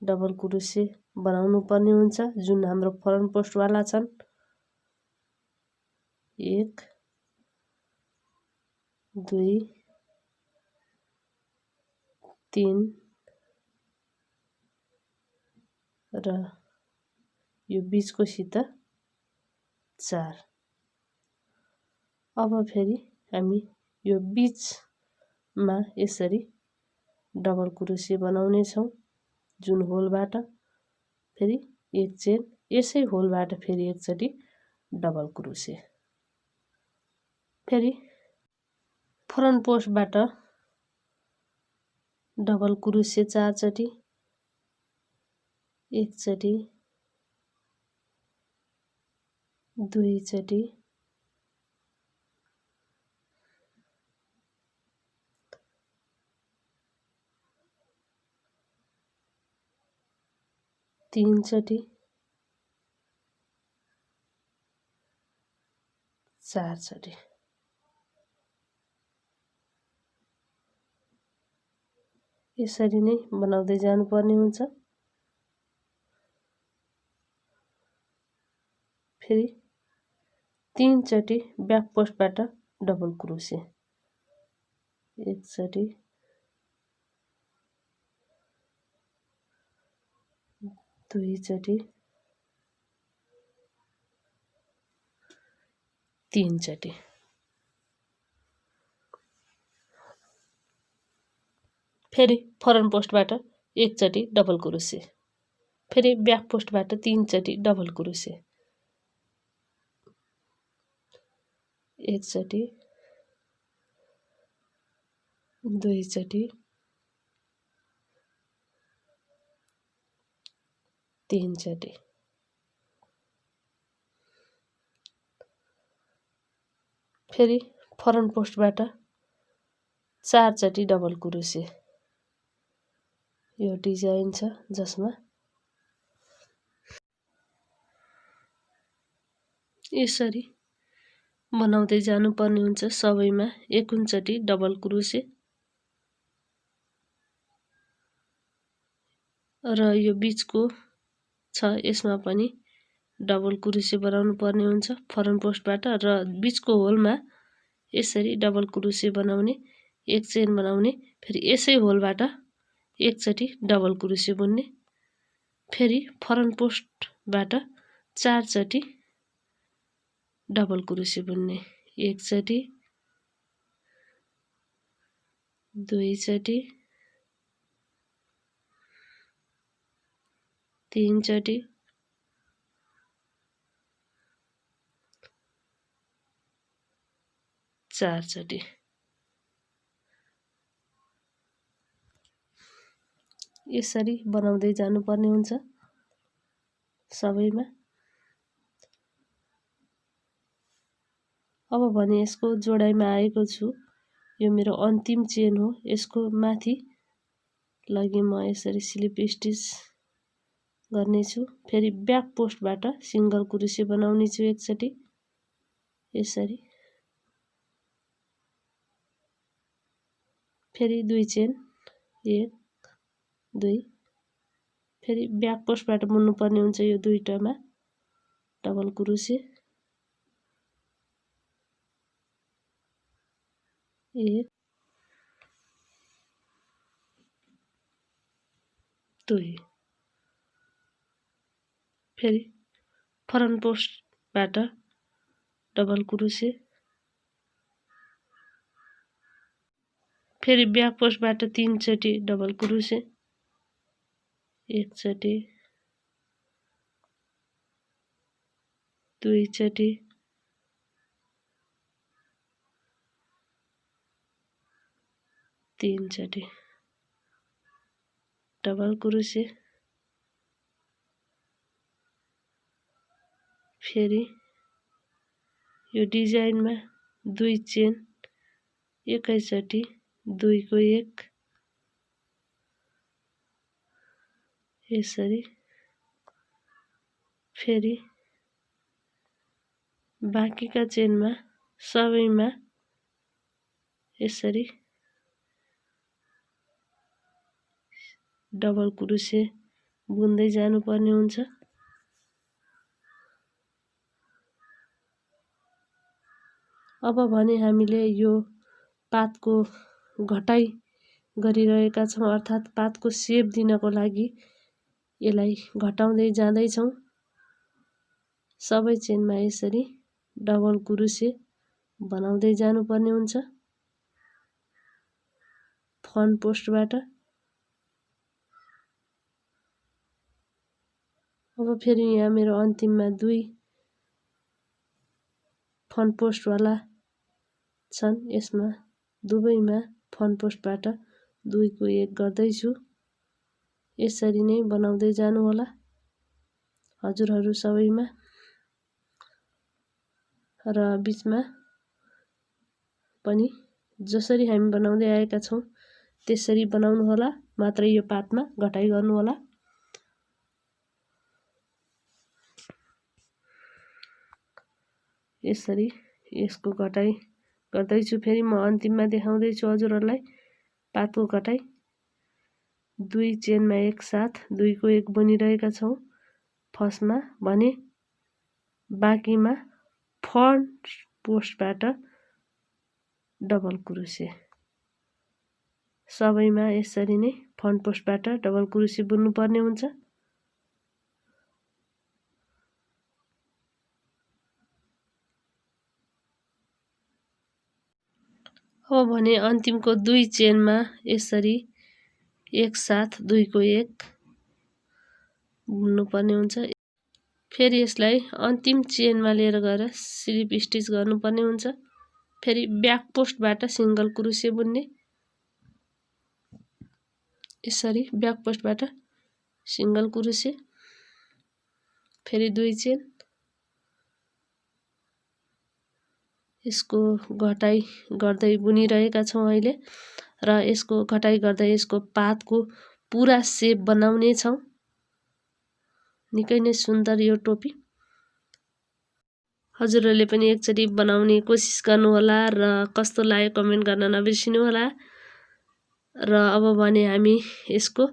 डबल क्रोसे बनाउनु पर्ने हुन्छ जुन हाम्रो फ्रन्ट पोस्टवाला छन्। 1 2 3 र यो बीचको सित 4। अब फेरि हामी यो बीचमा यसरी डबल क्रोसे बनाउने छौं जुन होलबाट, फेरि 1 चेन, यसै होलबाट फेरि 1 चोटि डबल क्रोसे, फेरि फ्रन्ट पोस्टबाट डबल क्रोसे 4 चोटि, 1 चोटि 2 चोटि, तीन चोटि, 4 चोटि। यसरी नै बनाउँदै जानुपर्ने हुन्छ। फेरि 3 चोटि ब्याक पोस्टबाट डबल क्रोसे, 1 चोटि 2 चोटि, 3 चोटि, फेरि फ्रन्ट पोस्टबाट 1 चोटि डबल क्रोसे, फेरि ब्याक पोस्टबाट 3 चोटि डबल क्रोसे, 1 चोटि 2 चोटि, 3 चोटि, फेरि फ्रन्ट पोस्टबाट 4 चोटि डबल क्रोसे। यो डिजाइन छ जसमा यसरी बनाउँदै जानुपर्ने हुन्छ। सबैमा 51 चोटि डबल क्रोसे र यो बीचको छ यसमा पनि डबल क्रोसे बनाउनु पर्ने हुन्छ फ्रन्ट पोस्टबाट, र बीचको होलमा यसरी डबल क्रोसे बनाउने, 1 चेन बनाउने, फेरि यसै होलबाट 1 चोटि डबल क्रोसे बुन्ने, फेरि फ्रन्ट पोस्टबाट 4 चोटि डबल क्रोसे बुन्ने, 1 चोटि 2 चोटि, 3 चोटि, 4 चोटि। यसरी बनाउँदै जानुपर्ने हुन्छ सबैमा। अब भने यसको जोडाइमा आएको छु। यो मेरो अन्तिम चेन हो। यसको माथि लागि म यसरी स्लिप स्टिच गर्नेछु। फेरि ब्याक पोस्टबाट सिंगल कुरुसी बनाउने छु एकचोटि यसरी। फेरि 2 चेन 1 2, फेरि ब्याक पोस्टबाट बुन्नु पर्ने हुन्छ यो दुईटामा डबल कुरुसी 1 2, फेरि फ्रन्ट पोस्टबाट डबल कुरुसी, फेरि ब्याक पोस्टबाट 3 चोटि डबल कुरुसी, एक चोटि 2 चोटि 3 चोटि डबल कुरुसी, फेरि यो डिजाइनमा 2 चेन एकैचोटि 2 को 1 यसरी। फेरि बाँकीका चेनमा सबैमा यसरी डबल कुरुसी बुन्दै जानुपर्ने हुन्छ। अब भने हामीले यो पातको घटाइ गरिरहेका छौं, अर्थात् पातको सेप दिनको लागि यसलाई घटाउँदै जाँदैछौं। सबै चेनमा यसरी डबल कुरुसी बनाउँदै जानुपर्ने हुन्छ फ्रन्ट पोस्टबाट। अब फेरि यहाँ मेरो अन्तिममा 2 फ्रन्ट पोस्टवाला छन्, यसमा दुवैमा फ्रन्ट पोस्टबाट 2 को 1 गर्दैछु। यसरी नै बनाउँदै जानु होला हजुरहरू सबैमा, र बीचमा पनि जसरी हामी बनाउँदै आएका छौं त्यसरी बनाउनु होला, मात्र यो पातमा घटाइ गर्नु होला। यसरी यसको घटाइ गर्दैछु। फेरि म अन्तिममा देखाउँदैछु हजुरहरूलाई पातको घटाइ। 2 चेनमा एकसाथ 2 को 1 बनिरहेका छौं फर्स्टमा भने, बाँकीमा फ्रन्ट पोस्टबाट डबल कुरुसी। सबैमा यसरी नै फ्रन्ट पोस्टबाट डबल कुरुसी बुन्नु पर्ने हुन्छ। अब भने अन्तिमको 2 चेनमा यसरी एकसाथ 2 को 1 बुन्नु पर्ने हुन्छ। फेरि यसलाई अन्तिम चेनमा लिएर गएर स्लिप स्टिच गर्नुपर्ने हुन्छ। फेरि ब्याक पोस्टबाट सिंगल कुरुसी बुन्ने, यसरी ब्याक पोस्टबाट सिंगल कुरुसी, फेरि 2 चेन, यसको घटाइ गर्दै बुनिरहेका छौं अहिले, र यसको घटाइ गर्दै यसको पातको पुरा सेप बनाउने छौं। निकै नै सुन्दर यो टोपी। हजुरहरूले पनि एकचोटि बनाउने कोसिस गर्नु होला र कस्तो लाग्यो कमेन्ट गर्न नबिर्सिनु होला। र अब भने हामी यसको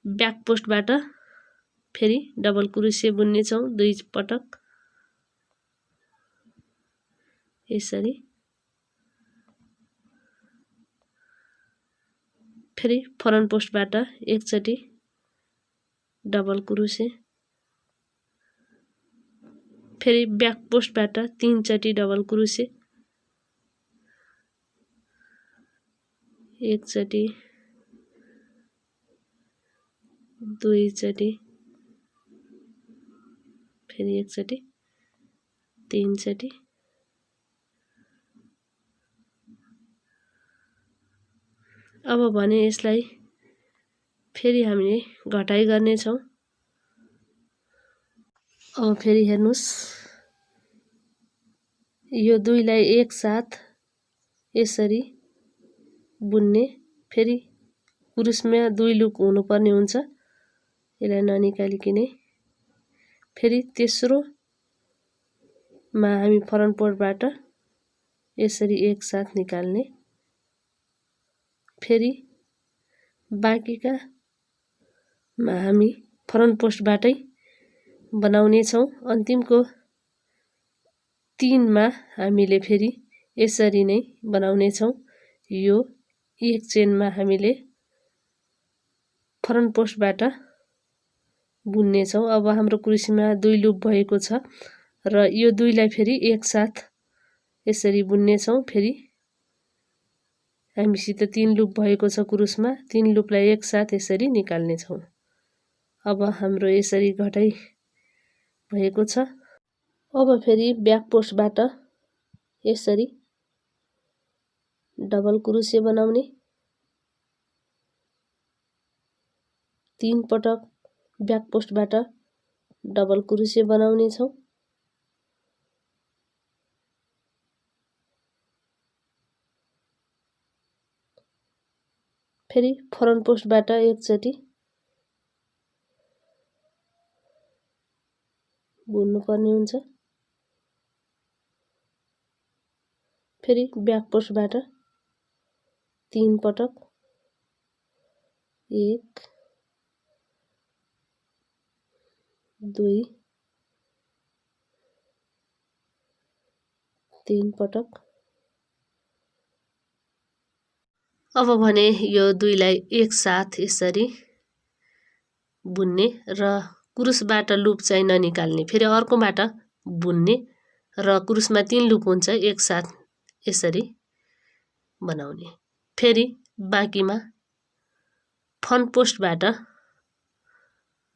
ब्याक पोस्टबाट फेरि डबल कुरुसी बुन्ने छौं 2 पटक यसरी। फेरि फ्रन्ट पोस्टबाट एकचोटि डबल कुरुसी, फेरि ब्याक पोस्टबाट 3 चोटि डबल कुरुसी, एक चोटि 2 चोटि, फेरि एक चोटि 3 चोटि, अब भने यसलाई फेरि हामीले घटाइ गर्ने छौं। अब फेरि हेर्नुस्, यो दुईलाई एकसाथ यसरी बुन्ने, फेरि कुरुसमा 2 लुक हुनुपर्ने हुन्छ यसलाई ननिकालिकनै फेरि तेस्रोमा हामी फ्रन्ट पोस्टबाट यसरी एकसाथ निकाल्ने। फेरि बाँकीकामा हामी फ्रन्ट पोस्टबाटै बनाउने छौँ। अन्तिमको 3मा हामीले फेरि यसरी नै बनाउने छौँ। यो एक चेनमा हामीले फ्रन्ट पोस्टबाट बुन्ने छौँ। अब हाम्रो कुर्सीमा 2 लुप भएको छ र यो 2लाई फेरि एकसाथ यसरी बुन्ने छौँ। फेरि हामीसित 3 लुप भएको छ कुरुसमा, 3 लुपलाई एकसाथ यसरी निकाल्ने छौँ। अब हाम्रो यसरी घटाइ भएको छ। अब फेरि ब्याक पोस्टबाट यसरी डबल क्रोशे बनाउने। 3 पटक ब्याक पोस्टबाट डबल क्रोशे बनाउने छौँ। फेरि फ्रन्ट पोस्टबाट एकचोटि बुन्नु पर्ने हुन्छ। फेरि ब्याक पोस्टबाट 3 पटक 1 2 3 पटक। अब भने यो 2लाई एकसाथ यसरी बुन्ने र कुरुसबाट लुप चाहिँ ननिकाल्ने। फेरि अर्कोबाट बुन्ने र कुरुसमा 3 लुप हुन्छ, एकसाथ यसरी बनाउने। फेरि बाँकीमा फ्रन्ट पोस्टबाट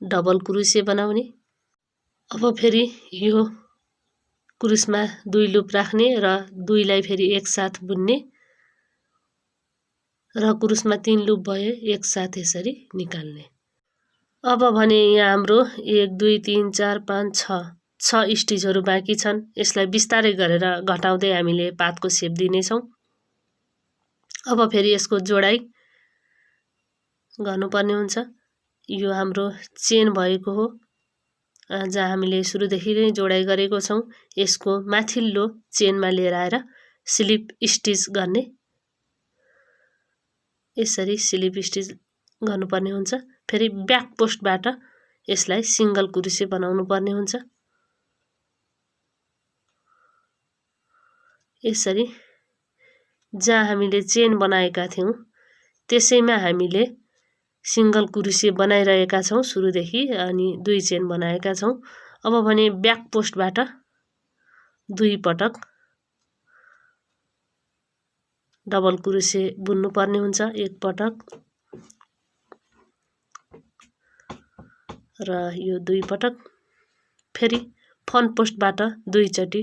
डबल क्रोशे बनाउने। अब फेरि यो कुरुसमा 2 लुप राख्ने र 2लाई फेरि एकसाथ बुन्ने र कुरुसमा 3 लुप भयो, एकसाथ यसरी निकाल्ने। अब भने यहाँ हाम्रो 1 2 3 4 5 6 स्टिचहरू बाँकी छन्। यसलाई बिस्तारै गरेर घटाउँदै हामीले पातको सेप दिनेछौँ। अब फेरि यसको जोडाइ गर्नुपर्ने हुन्छ। यो हाम्रो चेन भएको हो, जहाँ हामीले सुरुदेखि नै जोडाइ गरेको छौँ। यसको माथिल्लो चेनमा लिएर आएर स्लिप स्टिच गर्ने। यसरी स्लिप स्टिच गर्नुपर्ने हुन्छ। फेरि ब्याक पोस्टबाट यसलाई सिंगल क्रोशे बनाउनु पर्ने हुन्छ। यसरी जहाँ हामीले चेन बनाएका थियौँ त्यसैमा हामीले सिंगल क्रोशे बनाइरहेका छौँ सुरुदेखि, अनि 2 चेन बनाएका छौँ। अब भने ब्याक पोस्टबाट 2 पटक डबल क्रोशे बुन्नु पर्ने हुन्छ। 1 पटक र यो 2 पटक। फेरि फ्रन्ट पोस्टबाट 2 चोटि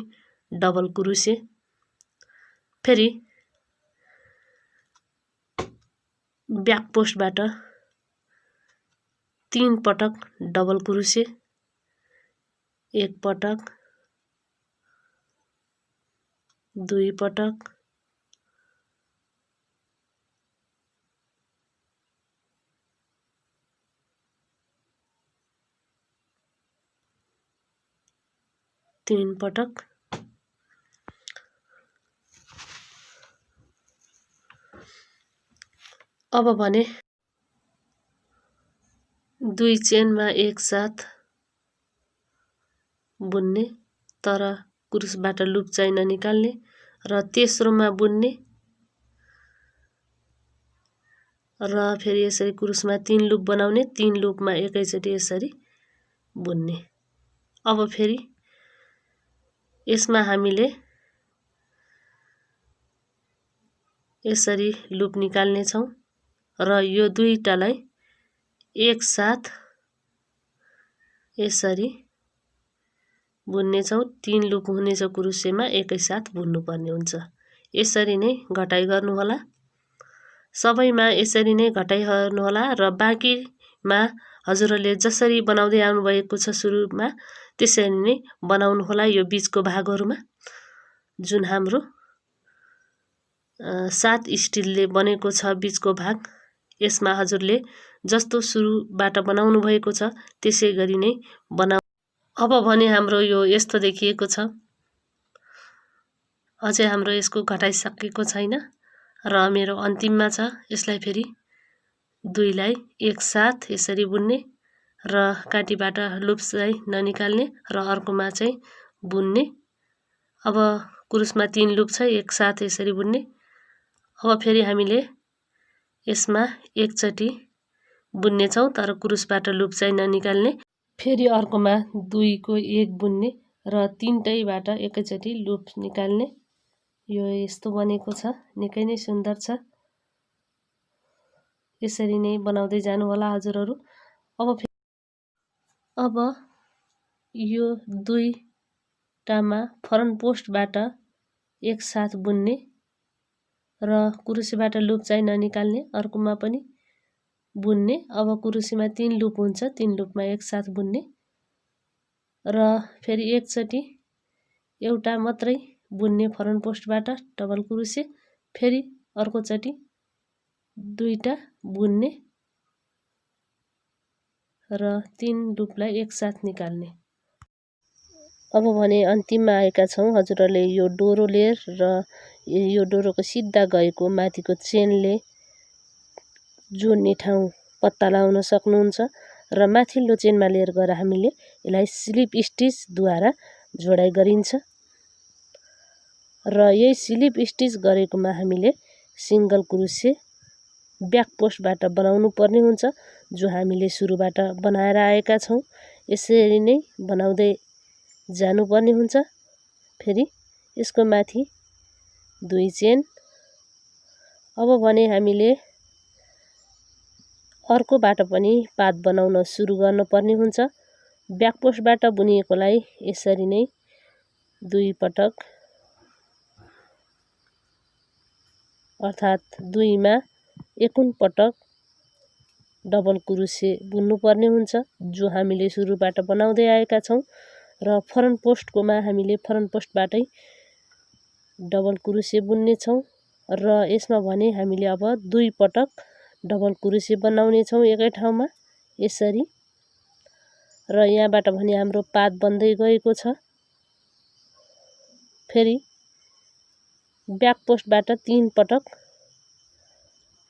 डबल क्रोशे। फेरि ब्याक पोस्टबाट 3 पटक डबल क्रोशे। 1 पटक 2 पटक 3 पटक। अब भने 2 चेनमा एकसाथ बुन्ने, तर कुरुसबाट लुप चाहिँ ननिकाल्ने र तेस्रोमा बुन्ने र फेरि यसरी कुरुसमा 3 लुप बनाउने। 3 लुपमा एकैचोटि यसरी बुन्ने। अब फेरि यसमा हामीले यसरी लुप निकाल्ने छौँ र यो 2टालाई एकसाथ यसरी बुन्ने छौँ। 3 लुप हुनेछ कुरुसेमा, एकैसाथ बुन्नुपर्ने हुन्छ। यसरी नै घटाइ गर्नुहोला। सबैमा यसरी नै घटाइ गर्नुहोला र बाँकीमा हजुरहरूले जसरी बनाउँदै आउनुभएको छ सुरुमा त्यसरी नै बनाउनुहोला। यो बीचको भागहरुमा जुन हाम्रो 7 स्टिलले बनेको छ बीचको भाग, यसमा हजुरले जस्तो सुरुबाट बनाउनु भएको छ त्यसै गरी नै बनाऊ। अब भने हाम्रो यो यस्तो देखिएको छ। अझै हाम्रो यसको घटाइसकेको छैन र मेरो अन्तिममा छ। यसलाई फेरि दुईलाई एकसाथ यसरी बुन्ने र काटीबाट लुप चाहिँ ननिकाल्ने र अर्कोमा चाहिँ बुन्ने। अब कुरुसमा 3 लुप छ, एकसाथ यसरी बुन्ने। अब फेरि हामीले यसमा एकचोटि बुन्ने छौं तर कुरुसबाट लुप चाहिँ ननिकाल्ने। फेरि अर्कोमा 2 को 1 बुन्ने र 3टैबाट एकैचोटि लुप निकाल्ने। यो यस्तो बनेको छ, निकै नै सुन्दर छ। यसरी नै बनाउँदै जानु होला हजुरहरु। अब यो दुईटामा फ्रन्ट पोस्टबाट एकसाथ बुन्ने र कुरुसीबाट लुप चाहिँ ननिकाल्ने। अर्कोमा पनि बुन्ने। अब कुरुसीमा 3 लुप हुन्छ, 3 लुपमा एकसाथ बुन्ने र फेरि एकचोटि एउटा मात्रै बुन्ने फ्रन्ट पोस्टबाट डबल कुरुसी, फेरि अर्कोचोटि दुईटा बुन्ने र 3 लुपलाई एकसाथ निकाल्ने। अब भने अन्तिममा आएका छौं। हजुरहरुले यो डोरो लेयर र यो डोरोको सिधा गएको माथिको चेनले जोड्ने ठाउँ पत्ता लगाउन सक्नुहुन्छ र माथिल्लो चेनमा लेयर गरेर हामीले यसलाई स्लिप स्टिच द्वारा जोडाइ गरिन्छ र यही स्लिप स्टिच गरेकोमा हामीले सिंगल क्रोशे ब्याक पोस्टबाट बनाउनु पर्ने हुन्छ, जो हामीले सुरुबाट बनाएर आएका छौं। यसरी नै बनाउँदै जानुपर्ने हुन्छ। फेरि यसको माथि 2 चेन। अब भने हामीले अर्कोबाट पनि पात बनाउन सुरु गर्नुपर्ने हुन्छ। ब्याक पोस्टबाट बुनिएकोलाई यसरी नै 2 पटक अर्थात् 2 मा 51 पटक डबल क्रोशे बुन्नु पर्ने हुन्छ, जो हामीले सुरुबाट बनाउँदै आएका छौं र फ्रन्ट पोस्टकोमा हामीले फ्रन्ट पोस्टबाटै डबल क्रोशे बुन्ने छौं र यसमा भने हामीले अब 2 पटक डबल क्रोशे बनाउने छौं एकै ठाउँमा यसरी। र यहाँबाट भने हाम्रो पात बन्दै गएको छ। फेरि ब्याक पोस्टबाट 3 पटक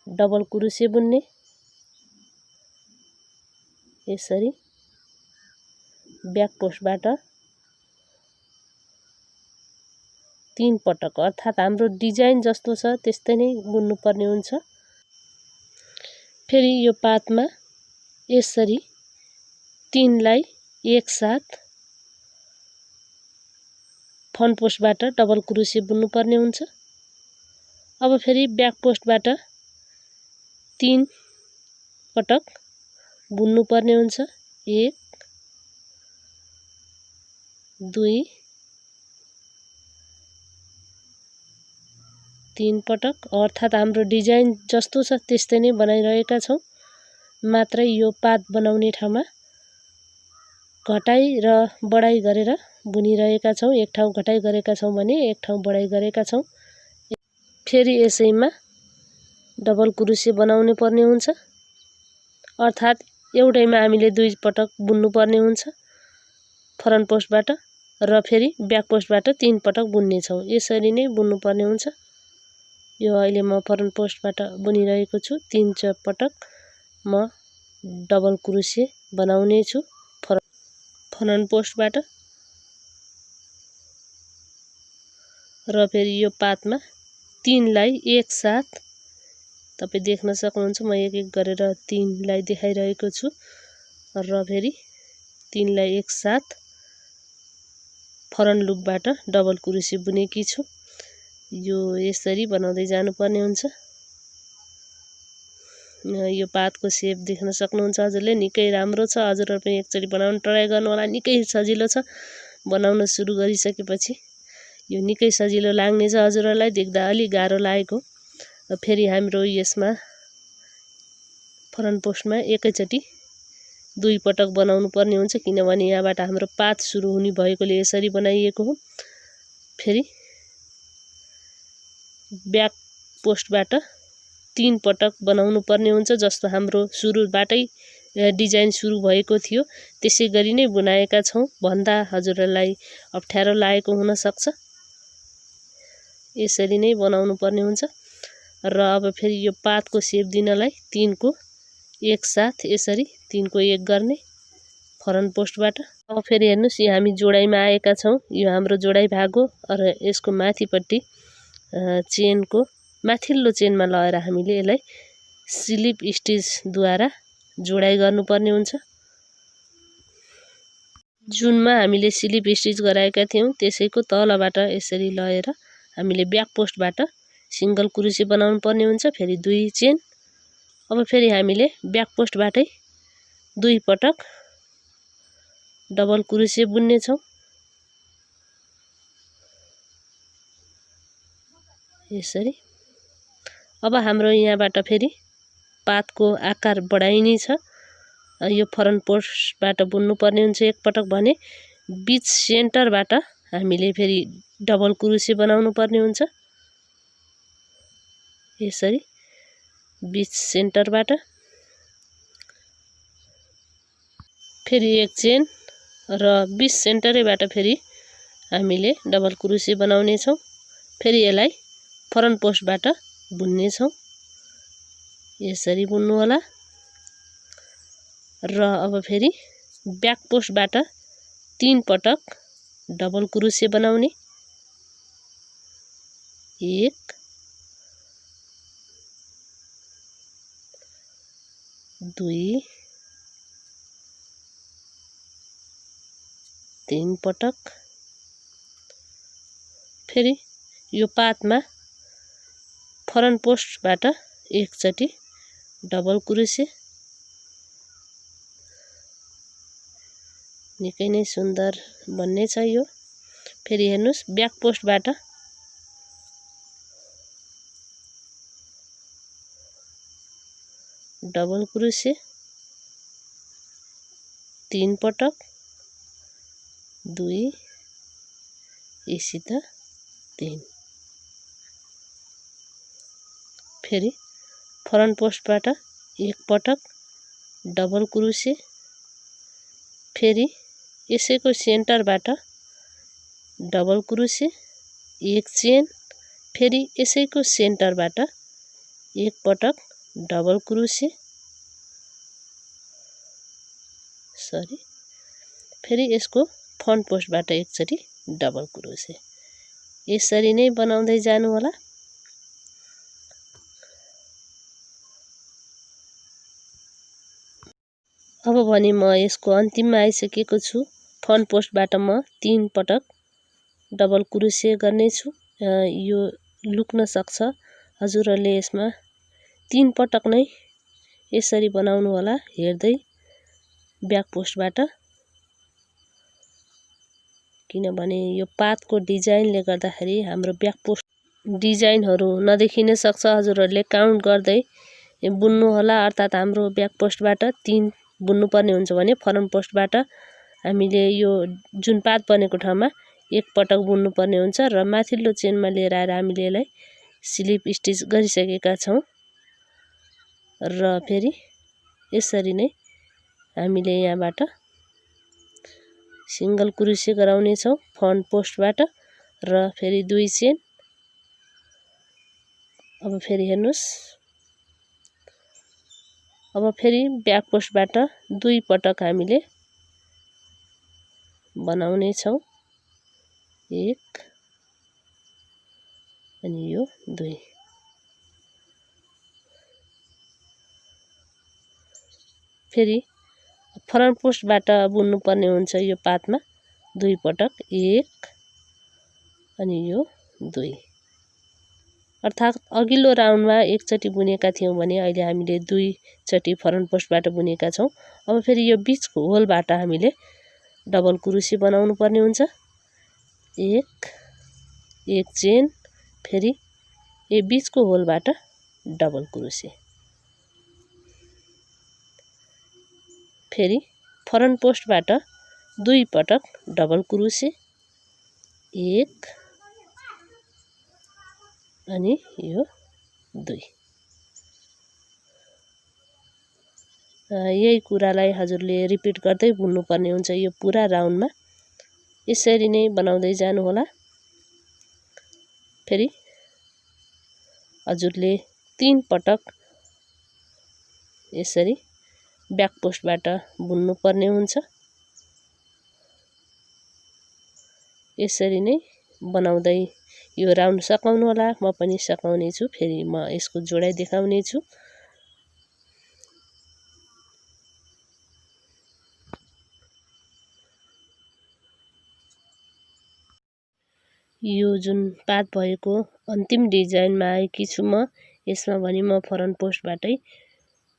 डबल क्रोशे बुन्ने यसरी। ब्याक पोस्टबाट 3 पटक अर्थात् हाम्रो डिजाइन जस्तो छ त्यस्तै नै बुन्नु पर्ने हुन्छ। फेरि यो पातमा यसरी 3 लाई एकसाथ फ्रन्ट पोस्टबाट डबल क्रोशे बुन्नु पर्ने हुन्छ। अब फेरि ब्याक पोस्टबाट 3 पटक बुन्नु पर्ने हुन्छ। 1 2 3 पटक अर्थात् हाम्रो डिजाइन जस्तो छ त्यस्तै नै बनाइरहेका छौं। मात्रै यो पात बनाउने ठाउँमा घटाइ र बढाइ गरेर बुनिरहेका छौं। एक ठाउँ घटाइ गरेका छौं भने एक ठाउँ बढाइ गरेका छौं। फेरि यसैमा डबल क्रोशे बनाउनु पर्ने हुन्छ, अर्थात् एउटैमा हामीले 2 पटक बुन्नु पर्ने हुन्छ फ्रन्ट पोस्टबाट र फेरि ब्याक पोस्टबाट 3 पटक बुन्ने छौं। यसरी नै बुन्नु पर्ने हुन्छ। यो अहिले म फ्रन्ट पोस्टबाट बुनिरहेको छु। 3 पटक म डबल क्रोशे बनाउने छु फ्रन्ट पोस्टबाट र फेरि यो पातमा 3 लाई एकसाथ तपाई देख्न सक्नुहुन्छ। म एक एक गरेर 3 लाई देखाइरहेको छु र फेरि 3 लाई एकसाथ फ्रन्ट लुपबाट डबल क्रोशे बुनेकी छु। यो यसरी बनाउँदै जानुपर्ने हुन्छ। यो पातको शेप देख्न सक्नुहुन्छ हजुरले, निकै राम्रो छ। हजुरहरु पनि एकचोटि बनाउन ट्राई गर्नु होला। निकै सजिलो छ। बनाउन सुरु गरिसकेपछि यो निकै सजिलो लाग्ने छ हजुरहरुलाई। देख्दा अलि गाह्रो लागेको फेरि हाम्रो यसमा फ्रन्ट पोस्टमा एकैचोटि 2 पटक बनाउनु पर्ने हुन्छ, किनभने यहाँबाट हाम्रो पात सुरु हुने भएकोले यसरी बनाइएको हो। फेरि ब्याक पोस्टबाट 3 पटक बनाउनु पर्ने हुन्छ। जस्तो हाम्रो सुरुबाटै डिजाइन सुरु भएको थियो त्यसै गरी नै बनाएका छौं। भन्दा हजुरहरूलाई अप्ठ्यारो लागेको हुन सक्छ। यसरी नै बनाउनु पर्ने हुन्छ। र अब फेरि यो पातको शेप दिनलाई 3 को एकसाथ यसरी 3 को 1 गर्ने फ्रन्ट पोस्टबाट। अब फेरि हेर्नुस् यो हामी जोडाइमा आएका छौं। यो हाम्रो जोडाइ भाग हो र यसको माथिपट्टि चेनको माथिल्लो चेनमा लगाएर हामीले यसलाई स्लिप स्टिच द्वारा जोडाइ गर्नुपर्ने हुन्छ। जुनमा हामीले स्लिप स्टिच गराएका थियौं त्यसैको तलबाट यसरी लगाएर हामीले ब्याक पोस्टबाट सिंगल क्रोशे बनाउनु पर्ने हुन्छ। फेरि 2 चेन। अब फेरि हामीले ब्याक पोस्टबाटै 2 पटक डबल क्रोशे बुन्ने छौं। यसरी। अब हाम्रो यहाँबाट फेरि पातको आकार बढाइने छ। यो फ्रन्ट पोस्टबाट बुन्नु पर्ने हुन्छ एक पटक भने बीच सेन्टरबाट हामीले फेरि डबल क्रोशे बनाउनु पर्ने हुन्छ। यसरी बीच सेन्टरबाट फेरि एक चेन र बीच सेन्टरैबाट फेरि हामीले डबल क्रोशे बनाउने छौं। फेरि यसलाई फ्रन्ट पोस्टबाट बुन्ने छौं। यसरी बुन्नु होला। र अब फेरि ब्याक पोस्टबाट 3 पटक डबल क्रोशे बनाउने। 1 2 3 पटक। फेरि यो पातमा फ्रन्ट पोस्टबाट एकचोटी डबल क्रोशे। निकै नै सुन्दर बन्ने छ यो। फेरि हेर्नुस् ब्याक पोस्टबाट डबल क्रोशे 3 पटक 2 इसी त 3। फेरि फ्रन्ट पोस्टबाट एक पटक डबल क्रोशे। फेरि यसैको सेन्टरबाट डबल क्रोशे एक चेन। फेरि यसैको सेन्टरबाट एक पटक डबल क्रोशे। फेरि यसको फ्रन्ट पोस्टबाट एकचोटी डबल क्रोशे। यसरी नै बनाउँदै जानु होला। अब भने म यसको अन्तिममा आइसकेको छु। फ्रन्ट पोस्टबाट म 3 पटक डबल क्रोशे गर्ने छु। यो लुक्न सक्छ। हजुरहरूले यसमा 3 पटक नै यसरी बनाउनु होला हेर्दै ब्याक पोस्टबाट। किनभने यो पातको डिजाइनले गर्दाखेरि हाम्रो ब्याक पोस्ट डिजाइनहरू नदेखिन सक्छ। हजुरहरूले काउन्ट गर्दै बुन्नु होला। अर्थात् हाम्रो ब्याक पोस्टबाट 3 बुन्नु पर्ने हुन्छ भने फ्रन्ट पोस्टबाट हामीले यो जुन पात बनेको ठाउँमा एक पटक बुन्नु पर्ने हुन्छ र माथिल्लो चेनमा लिएर आएर हामीले यसलाई स्लिप स्टिच गरिसकेका छौं। र फेरि यसरी नै हामीले यहाँबाट सिंगल क्रोशे गराउने छौं फ्रन्ट पोस्टबाट र फेरि 2 चेन। अब फेरि हेर्नुस्। अब फेरि ब्याक पोस्टबाट 2 पटक हामीले बनाउने छौं। 1 अनि यो 2। फेरि फ्रन्ट पोस्टबाट बुन्नु पर्ने हुन्छ यो पातमा 2 पटक 1 अनि यो 2। अर्थात् अघिल्लो राउन्डमा एकचोटी बुनेका थियौं भने अहिले हामीले 2 चोटी फ्रन्ट पोस्टबाट बुनेका छौं। अब फेरि यो बीचको होलबाट हामीले डबल क्रोशे बनाउनु पर्ने हुन्छ। 1 चेन। फेरि यो बीचको होलबाट डबल क्रोशे। फेरि फ्रन्ट पोस्टबाट 2 पटक डबल क्रोशे। 1 अनि यो 2। यही कुरालाई हजुरले रिपिट गर्दै बुन्नुपर्ने हुन्छ यो पुरा राउन्डमा। यसरी नै बनाउँदै जानुहोला। फेरि हजुरले 3 पटक यसरी ब्याक पोस्टबाट बुन्नुपर्ने हुन्छ। यसरी नै बनाउँदै यो राउन्ड सकाउनु होला। म पनि सकाउने छु। फेरि म यसको जोडाइ देखाउने छु। यो जुन पात भएको अन्तिम डिजाइनमा आएकी छु म। यसमा भने म फ्रन्ट पोस्टबाटै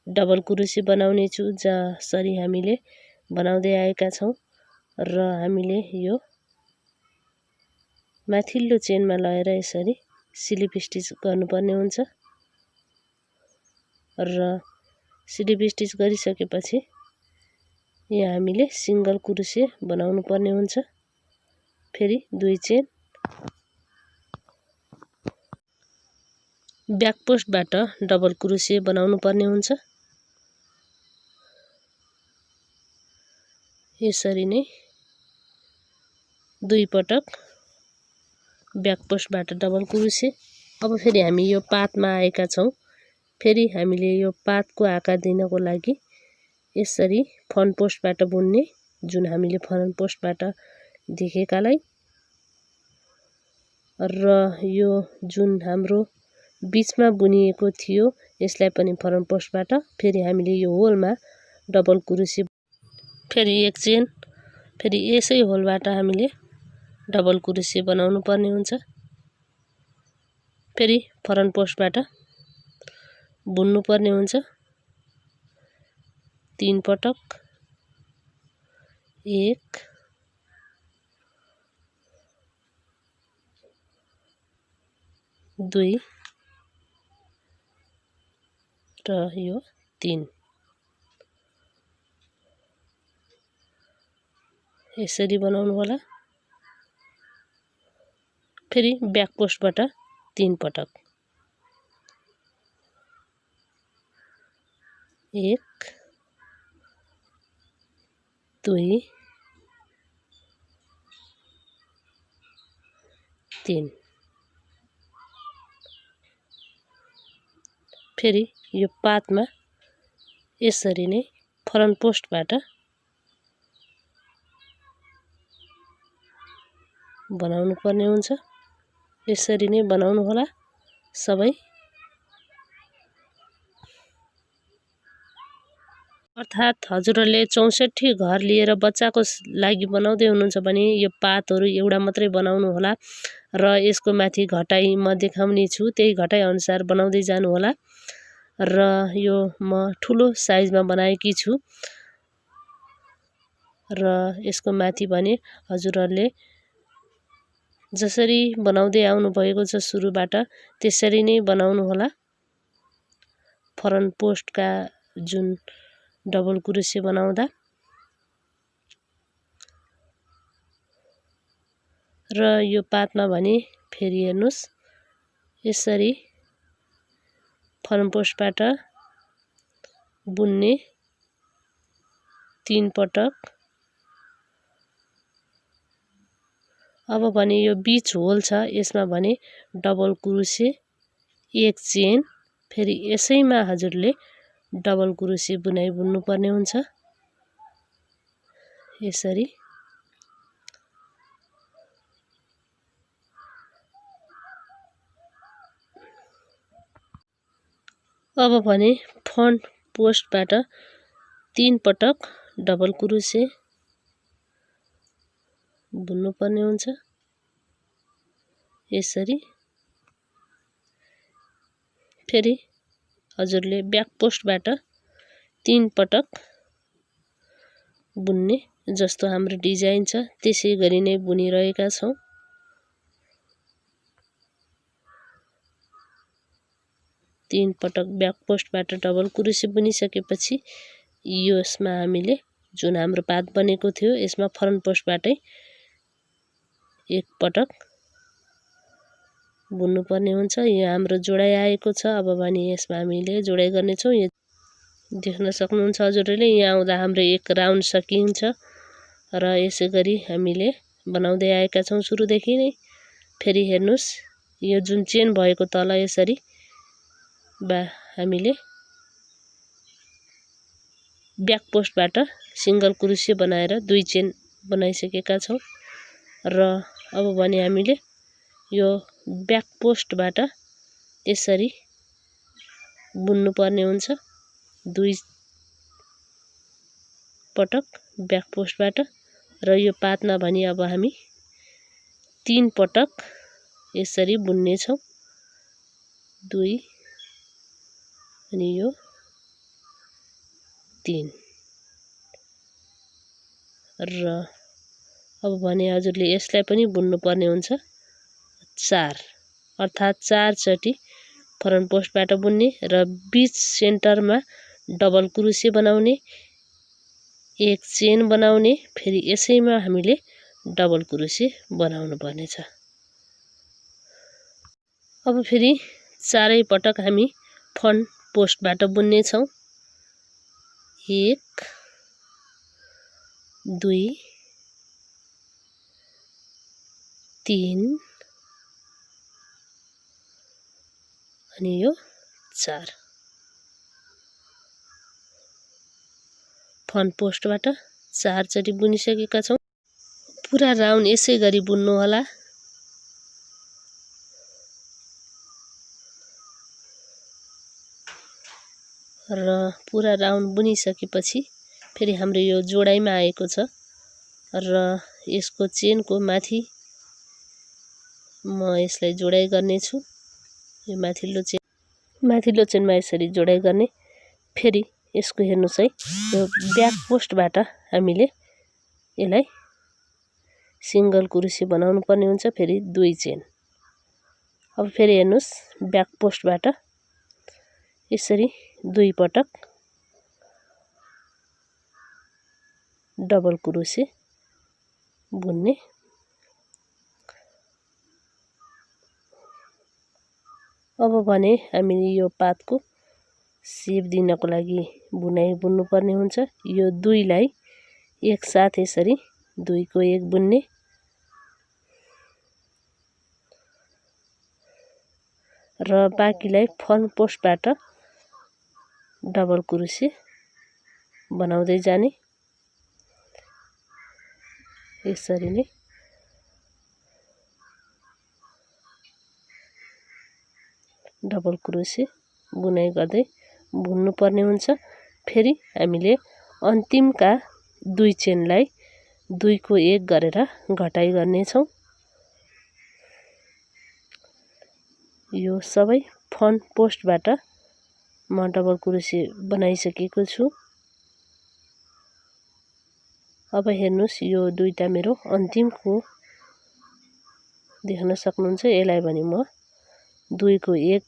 डबल कुरुसी बनाउने छु जसरी हामीले बनाउँदै आएका छौं र हामीले यो माथिल्लो चेनमा लगाएर यसरी स्लिप स्टिच गर्नुपर्ने हुन्छ र स्लिप स्टिच गरिसकेपछि यहाँ हामीले सिंगल कुरुसी बनाउनु पर्ने हुन्छ। फेरि 2 चेन ब्याक पोस्टबाट डबल कुरुसी बनाउनु पर्ने हुन्छ। यसरी नै 2 पटक ब्याक पोस्टबाट डबल कुरुसी। अब फेरि हामी यो पातमा आएका छौं। फेरि हामीले यो पातको आकार दिनको लागि यसरी फ्रन्ट पोस्टबाट बुन्ने जुन हामीले फ्रन्ट पोस्टबाट देखेकालाई र यो जुन हाम्रो बीचमा बुनिएको थियो यसलाई पनि फ्रन्ट पोस्टबाट फेरि हामीले यो होलमा डबल कुरुसी फेरि 1 चेन फेरि यसै होलबाट हामीले डबल कुरुसी बनाउनु पर्ने हुन्छ। फेरि फ्रन्ट पोस्टबाट बुन्नु पर्ने हुन्छ 3 पटक 1 2 र यो 3 यसरी बनाउनु होला। फेरि ब्याक पोस्टबाट 3 पटक 1 2 3 फेरि यो पातमा यसरी नै फ्रन्ट पोस्टबाट बनाउनु पर्ने हुन्छ। यसरी नै बनाउनु होला सबै। अर्थात् हजुरहरूले 64 घर लिएर बच्चाको लागि बनाउँदै हुनुहुन्छ भने यो पातहरू एउटा मात्रै बनाउनु होला र यसको माथि घटाइ म देखाउने छु त्यही घटाइ अनुसार बनाउँदै जानु होला। र यो म ठुलो साइजमा बनाएकी छु र यसको माथि भने हजुरहरूले जसरी बनाउँदै आउनु भएको छ सुरुबाट त्यसरी नै बनाउनु होला। फ्रन्ट पोस्टका जुन डबल कुरुसी बनाउँदा र यो पातमा भने फेरि हेर्नुस् यसरी फ्रन्ट पोस्टबाट बुन्ने 3 पटक। अब भने यो बीच होल छ यसमा भने डबल कुरुसी 1 चेन फेरि यसैमा हजुरले डबल कुरुसी बुनाइ बुन्नु पर्ने हुन्छ। यसरी अब भने फ्रन्ट पोस्टबाट 3 पटक डबल कुरुसी बुन्नु पर्ने हुन्छ। यसरी फेरि हजुरले ब्याक पोस्टबाट 3 पटक बुन्ने जस्तो हाम्रो डिजाइन छ त्यसै गरी नै बुनिरहेका छौं। तीन पटक ब्याक पोस्टबाट डबल कुरुसी बुनिसकेपछि यसमा हामीले जुन हाम्रो पात बनेको थियो यसमा फ्रन्ट पोस्टबाटै 1 पटक बुन्नु पर्ने हुन्छ। यो हाम्रो जोडाइ आएको छ। अब भने यसमा हामीले जोडाइ गर्ने छौं। देख्न सक्नुहुन्छ हजुरहरूले। यहाँ आउँदा हाम्रो एक राउन्ड सकिन्छ र यसै गरी हामीले बनाउँदै आएका छौं सुरुदेखि नै। फेरि हेर्नुस्, यो जुन चेन भएको तल यसरी हामीले ब्याक पोस्टबाट सिंगल क्रोसिया बनाएर 2 चेन बनाइसकेका छौं र अब भने हामीले यो ब्याक पोस्टबाट यसरी बुन्नु पर्ने हुन्छ 2 पटक ब्याक पोस्टबाट र यो पातमा भने अब हामी 3 पटक यसरी बुन्ने छौं। 2 अनि यो 3 र अब भने हजुरले यसलाई पनि बुन्नु पर्ने हुन्छ 4, अर्थात 4 चोटी फ्रन्ट पोस्टबाट बुन्ने र बीच सेन्टरमा डबल क्रोसिया बनाउने, एक चेन बनाउने, फेरि यसैमा हामीले डबल क्रोसिया बनाउनु पर्ने छ। अब फेरि 4 पटक हामी फ्रन्ट पोस्टबाट बुन्ने छौं। 1 2 3 अनि यो 4 फ्रन्ट पोस्टबाट 4 चोटी बुनिसकेका छौं। पूरा राउन्ड यसै गरी बुन्नु होला। र पूरा राउन्ड बुनिसकेपछि फेरि हाम्रो यो जोडाइमा आएको छ र यसको चेनको माथि म यसलाई जोडाइ गर्ने छु। यो माथिल्लो चेनमा यसरी जोडाइ गर्ने। फेरि यसको हेर्नुस् है, यो ब्याक पोस्टबाट हामीले यसलाई सिंगल क्रोसिया बनाउनु पर्ने हुन्छ, फेरि 2 चेन। अब फेरि हेर्नुस्, ब्याक पोस्टबाट यसरी 2 पटक डबल क्रोसिया बुन्ने। अब भने हामीले यो पातको सेप दिनको लागि बुनाइ बुन्नु पर्ने हुन्छ। यो 2 लाई एकसाथ यसरी 2 को 1 बुन्ने र बाँकीलाई फ्रन्ट पोस्टबाट डबल क्रोसिया बनाउँदै जाने। यसरी नै डबल क्रोसिया बुनाइ गर्दै बुन्नु पर्ने हुन्छ। फेरि हामीले अन्तिमका 2 चेनलाई 2 को 1 गरेर घटाइ गर्ने छौं। यो सबै फ्रन्ट पोस्टबाट म डबल क्रोसिया बनाइसकेको छु। अब हेर्नुस्, यो 2टा मेरो अन्तिमको देख्न सक्नुहुन्छ। यसलाई भने म 2 को 1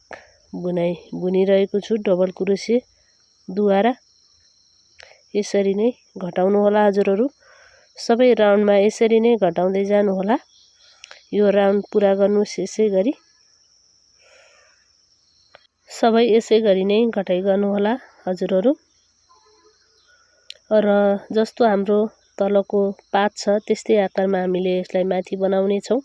बुनाइ बुनिरहेको छु डबल क्रोसिया द्वारा। यसरी नै घटाउनु होला हजुरहरू। सबै राउन्डमा यसरी नै घटाउँदै जानु होला। यो राउन्ड पूरा गर्नुस् यसै गरी। सबै यसै गरी नै घटाइ गर्नु होला हजुरहरू। र जस्तो हाम्रो तलको पात छ त्यस्तै आकारमा हामीले यसलाई माथि बनाउने छौं।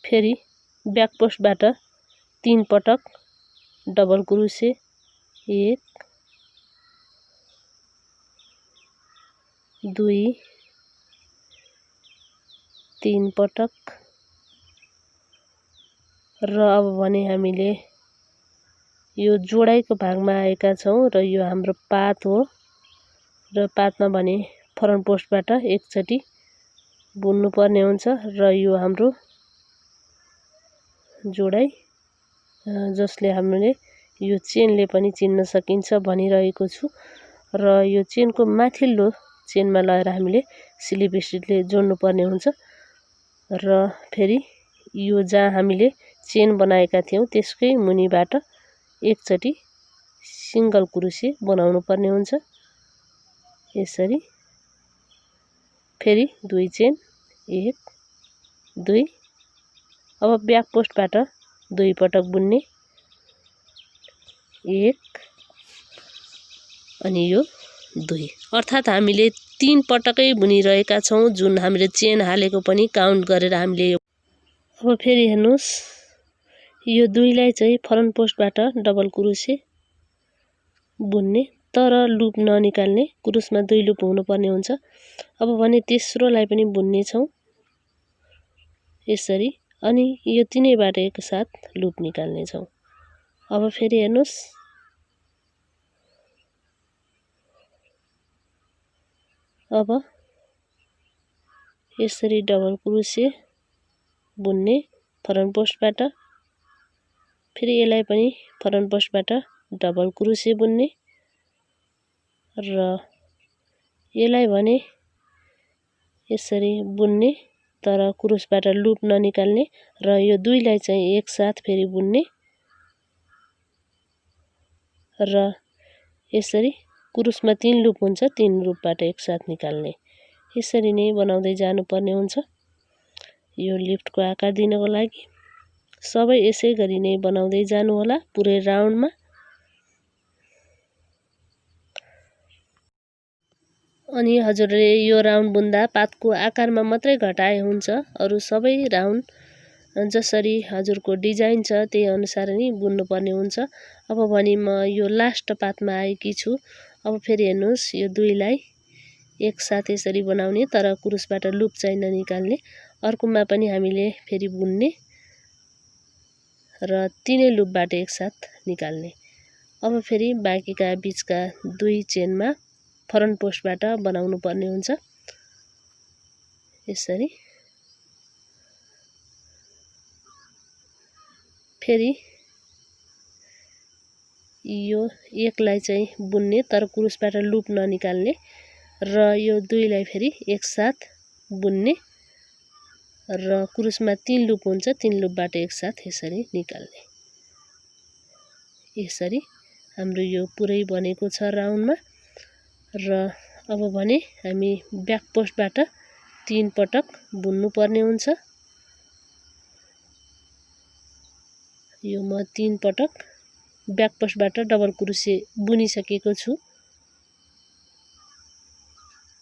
फेरि ब्याक पोस्टबाट 3 पटक डबल क्रोसिया 1 2 3 पटक र अब भने हामीले यो जोडाइको भागमा आएका छौं र यो हाम्रो पात हो र पातमा भने फ्रन्ट पोस्टबाट एकचोटी बुन्नु पर्ने हुन्छ र यो हाम्रो जोडाइ जसले हामीले यो चेनले पनि चिन्न सकिन्छ भनिरहेको छु र यो चेनको माथिल्लो चेनमा लगाएर हामीले स्लिप स्टिचले जोड्नु पर्ने हुन्छ र फेरि यो जहाँ हामीले चेन बनाएका थियौं त्यसकै मुनिबाट एकचोटी सिंगल क्रोसिया बनाउनु पर्ने हुन्छ। यसरी फेरि 2 चेन 1 2। अब ब्याक पोस्टबाट दुई पटक बुन्ने, एक अनि यो दुई, अर्थात् हामीले 3 पटकै बुनिरहेका छौं, जुन हामीले चेन हालेको पनि काउन्ट गरेर हामीले। अब फेरि हेर्नुस्, यो दुईलाई चाहिँ फ्रन्ट पोस्टबाट डबल क्रोसे बुन्ने, तर लुप ननिकाल्ने, क्रुसमा 2 लुप हुनुपर्ने हुन्छ। अब भने तेस्रोलाई पनि बुन्ने छौं यसरी, अनि यो तीनैबाट एकसाथ लुप निकाल्ने छौं। अब फेरि हेर्नुस्, अब यसरी डबल क्रोसे बुन्ने फ्रन्ट पोस्टबाट, फेरि यसलाई पनि फ्रन्ट पोस्टबाट डबल क्रोसे बुन्ने, र यसलाई भने यसरी बुन्ने तर क्रोसबाट लुप ननिकाल्ने, र यो दुईलाई चाहिँ एकसाथ फेरि बुन्ने, र यसरी क्रोसमा 3 लुप हुन्छ, 3 लुपबाट एकसाथ निकाल्ने। यसरी नै बनाउँदै जानुपर्ने हुन्छ। यो लिफ्टको आकार दिनको लागि सबै यसै गरी नै बनाउँदै जानु होला पुरै राउन्डमा। अनि हजुरले यो राउन्ड बुन्दा पातको आकारमा मात्रै घटाए हुन्छ, अरु सबै राउन्ड जसरी हजुरको डिजाइन छ त्यही अनुसार नै बुन्नुपर्ने हुन्छ। अब भने म यो लास्ट पातमा आएकी छु। अब फेरि हेर्नुस्, यो दुईलाई एकसाथ यसरी बनाउने तर क्रुसबाट लुप चाहिँ ननिकाल्ने, अर्कोमा पनि हामीले फेरि बुन्ने र तीनै लुपबाट एकसाथ निकाल्ने। अब फेरि बाँकीका बीचका 2 चेनमा फ्रन्ट पोस्टबाट बनाउनु पर्ने हुन्छ यसरी। फेरि यो एकलाई चाहिँ बुन्ने तर क्रुसबाट लुप ननिकाल्ने, र यो दुईलाई फेरि एकसाथ बुन्ने, र क्रुसमा 3 लुप हुन्छ, 3 लुपबाट एकसाथ यसरी निकाल्ने। यसरी हाम्रो यो पुरै बनेको छ राउन्डमा। र अब भने हामी ब्याक पोस्टबाट 3 पटक बुन्नु पर्ने हुन्छ। यो म 3 पटक ब्याक पोस्टबाट डबल क्रोसे बुनिसकेको छु,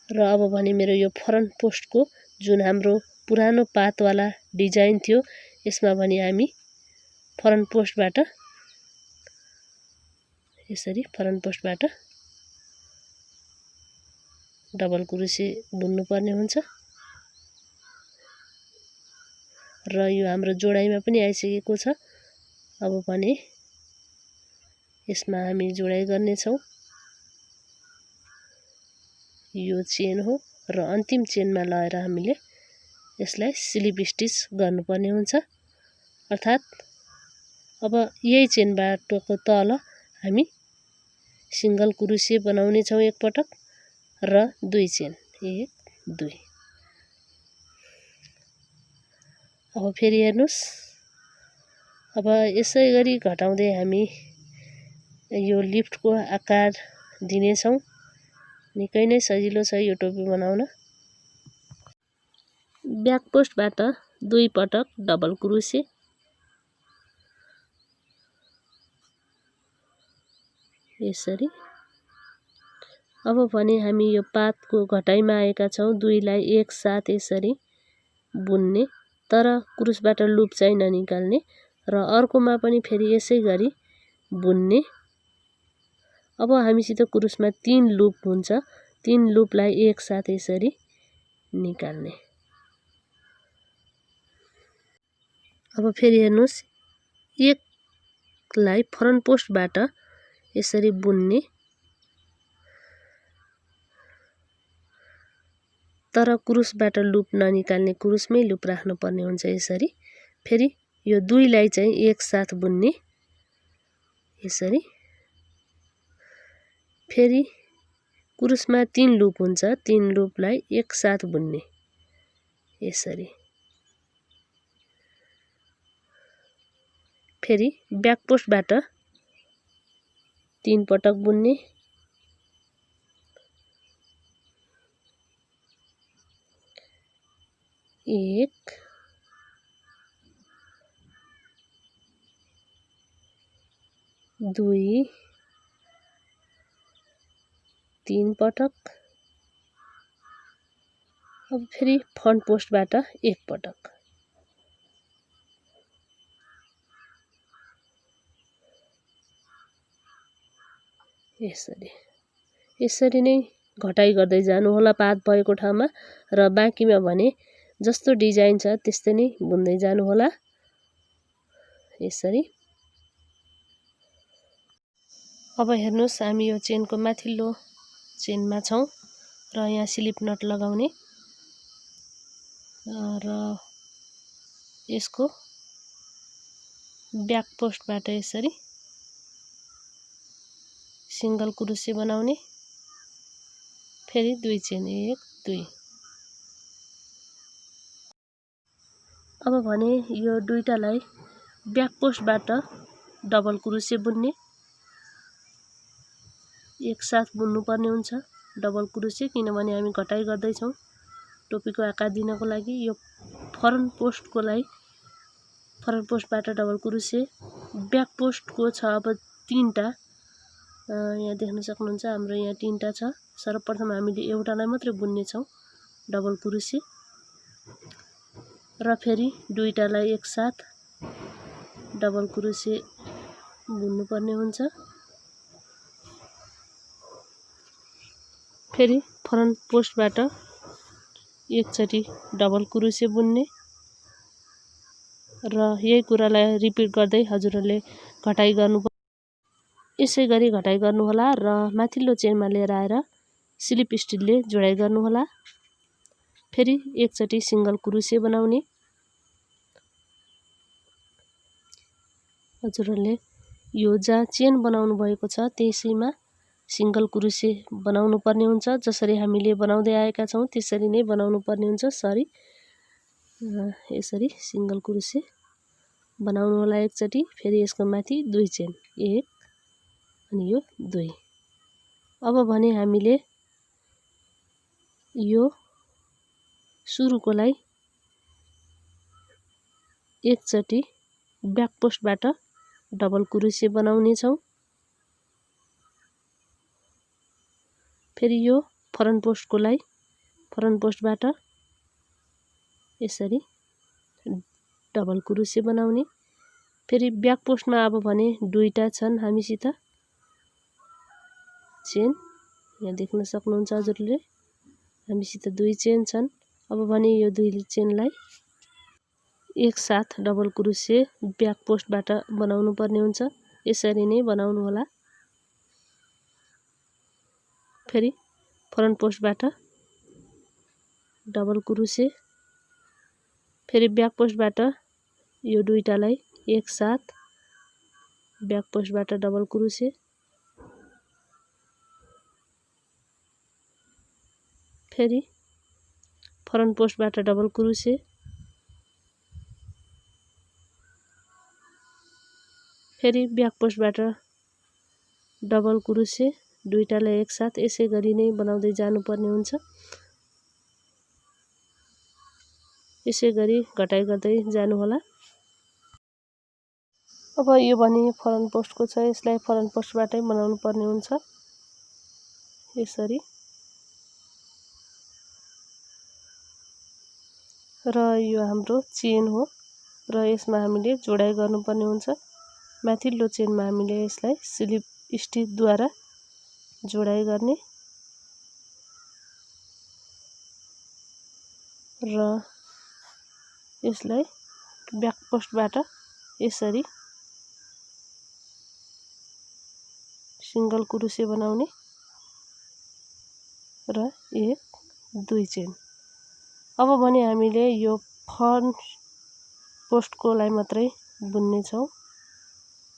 र अब भने मेरो यो फ्रन्ट पोस्टको जुन हाम्रो पुरानो पातवाला डिजाइन थियो, यसमा भने हामी फ्रन्ट पोस्टबाट यसरी फ्रन्ट पोस्टबाट डबल क्रोसे बुन्नुपर्ने हुन्छ, र यो हाम्रो जोडाइमा पनि आइसकेको छ। अब भने यसमा हामी जोडाइ गर्ने छौं। यो चेन हो, र अन्तिम चेनमा लगाएर हामीले यसलाई स्लिप स्टिच गर्नुपर्ने हुन्छ। अर्थात् अब यही चेनबाटको तल हामी सिंगल क्रोसे बनाउने छौं 1 पटक, र 2 चेन 1 2। अब फेरि हेर्नुस्, अब यसै गरी घटाउँदै हामी यो लिफ्टको आकार दिने छौं। निकै नै सजिलो छ यो टोपी बनाउन। ब्याक पोस्टबाट 2 पटक डबल क्रोसे, यसरी। अब भने हामी यो पातको घटाइमा आएका छौं, दुईलाई एकसाथ यसरी बुन्ने तर क्रुसबाट लुप चाहिँ ननिकाल्ने, र अर्कोमा पनि फेरि यसै गरी बुन्ने। अब हामीसित क्रुसमा 3 लुप हुन्छ, 3 लुपलाई एकसाथ यसरी निकाल्ने। अब फेरि हेर्नुस्, एकलाई फ्रन्ट पोस्टबाट यसरी बुन्ने, तर क्रुसबाट लुप ननिकाल्ने, क्रुसमै लुप राख्नु पर्ने हुन्छ यसरी। फेरि यो दुईलाई चाहिँ एकसाथ बुन्ने यसरी। फेरि क्रुसमा 3 लुप हुन्छ, 3 लुपलाई एकसाथ बुन्ने यसरी। फेरि ब्याक पोस्टबाट 3 पटक बुन्ने, एक 2 3 पटक। अब फेरि फ्रन्ट पोस्टबाट 1 पटक। यसरी नै घटाइ गर्दै जानु होला पात भएको ठाउँमा र बाँकीमा भने जस्तो डिजाइन छ त्यस्तै नै बुन्दै जानु होला यसरी। अब हेर्नुस् हामी यो चेनको माथिल्लो चेनमा छौं र यहाँ स्लिप नट लगाउने र यसको ब्याक पोस्टबाट यसरी सिंगल क्रोशे बनाउने, फेरि 2 चेन 1 2। अब भने यो दुईटालाई ब्याक पोस्टबाट डबल क्रोशे बुन्ने, एकसाथ बुन्नु पर्ने हुन्छ डबल क्रोशे, किनभने हामी घटाइ गर्दै छौं टोपीको आकार दिनको लागि। यो फ्रन्ट पोस्टबाट डबल क्रोशे, ब्याक पोस्टको छ अब 3टा। यहाँ देख्न सक्नुहुन्छ हाम्रो यहाँ 3टा छ। सर्वप्रथम हामीले एउटालाई मात्रै बुन्ने छौं डबल क्रोशे र फेरि दुईटालाई एकसाथ डबल क्रोशे बुन्नु पर्ने हुन्छ। फेरि फ्रन्ट पोस्टबाट एकचोटी डबल क्रोशे बुन्ने र यही कुरालाई रिपिट गर्दै हजुरहरूले घटाइ गर्नु। यसै गरी घटाइ गर्नु होला र माथिल्लो चेनमा लिएर आएर स्लिप स्टिचले जोडाइ गर्नु होला। फेरि एकचोटी सिंगल क्रोशे बनाउने। हजुरहरूले यो जहाँ चेन बनाउनु भएको छ त्यसैमा सिंगल क्रोशे बनाउनु पर्ने हुन्छ। जसरी हामीले बनाउँदै आएका छौं त्यसरी नै बनाउनु पर्ने हुन्छ। यसरी सिंगल क्रोशे बनाउनु होला एकचोटी। फेरि यसको माथि 2 चेन 1 अनि यो 2। अब भने हामीले यो सुरुकोलाई एकचोटी ब्याक पोस्टबाट डबल क्रोशे बनाउने छौं। फेरि यो फ्रन्ट पोस्टबाट यसरी डबल क्रोशे बनाउने। फेरि ब्याक पोस्टमा अब भने दुईटा छन् हामीसित चेन, यहाँ देख्न सक्नुहुन्छ हजुरले हामीसित 2 चेन छन्। अब भने यो 2 चेनलाई एकसाथ डबल क्रोशे ब्याक पोस्टबाट बनाउनु पर्ने हुन्छ। यसरी नै बनाउनु होला। फेरि फ्रन्ट पोस्टबाट डबल क्रोशे, फेरि ब्याक पोस्टबाट यो दुईटालाई एकसाथ ब्याक पोस्टबाट डबल क्रोशे, फेरि फ्रन्ट पोस्टबाट डबल क्रोशे, फेरि ब्याक पोस्टबाट डबल क्रोशे, दुईटालाई एकसाथ यसै गरी नै बनाउँदै जानुपर्ने हुन्छ। यसै गरी घटाइ गर्दै जानु होला। अब यो भने फ्रन्ट पोस्टको छ, यसलाई फ्रन्ट पोस्टबाटै बनाउनु पर्ने हुन्छ यसरी। र यो हाम्रो चेन हो र यसमा हामीले जोडाइ गर्नुपर्ने हुन्छ। माथिल्लो चेनमा हामीले यसलाई स्लिप स्टिचद्वारा जोडाइ गर्ने र यसलाई ब्याक पोस्टबाट यसरी सिंगल क्रोशे बनाउने र 1 2 चेन। अब भने हामीले यो फ्रन्ट पोस्टकोलाई मात्रै बुन्ने छौं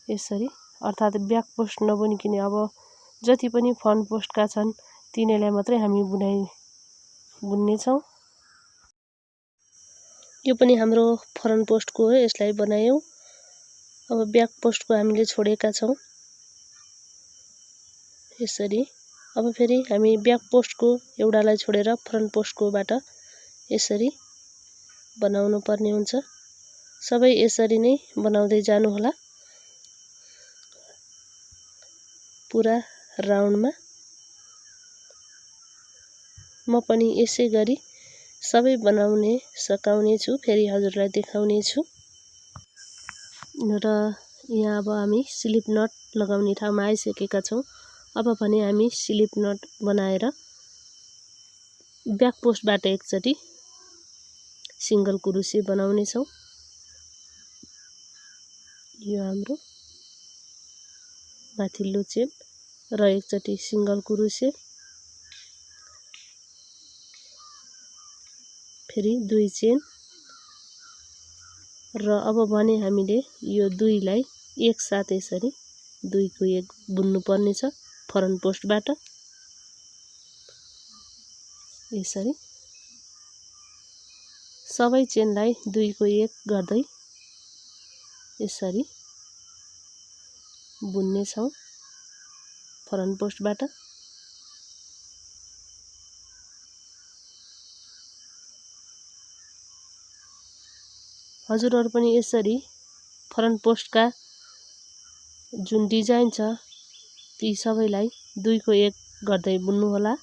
यसरी, अर्थात् ब्याक पोस्ट नबुनिकिने। अब जति पनि फ्रन्ट पोस्टका छन् तिनीलाई मात्रै हामी बुन्ने छौं। यो पनि हाम्रो फ्रन्ट पोस्टको हो, यसलाई बनायौं। अब ब्याक पोस्टको हामीले छोडेका छौं यसरी। अब फेरि हामी ब्याक पोस्टको एउटालाई छोडेर फ्रन्ट पोस्टकोबाट यसरी बनाउनु पर्ने हुन्छ। सबै यसरी नै बनाउँदै जानु होला। पुरा राउन्डमा म पनि यसै गरी सबै बनाउने सकाउने छु। फेरि हजुरलाई देखाउने छु। र यहाँ अब हामी स्लिप नट लगाउने ठाउँमा आइसकेका छौँ। अब भने हामी स्लिप नट बनाएर ब्याक पोस्टबाट एकचोटि सिंगल कुरुसी बनाउने छौँ। यो हाम्रो माथिल्लो चेन र एकचोटि सिंगल कुरुसी, फेरि 2 चेन र अब भने हामीले यो दुईलाई एकसाथ यसरी 2 को 1 बुन्नु पर्ने छ फ्रन्ट पोस्टबाट। यसरी सबै चेनलाई 2 को 1 गर्दै यसरी बुन्ने छौँ फ्रन्ट पोस्टबाट। हजुरहरु पनि यसरी फ्रन्ट पोस्टका जुन डिजाइन छ ती सबैलाई 2 को 1 गर्दै बुन्नु होला।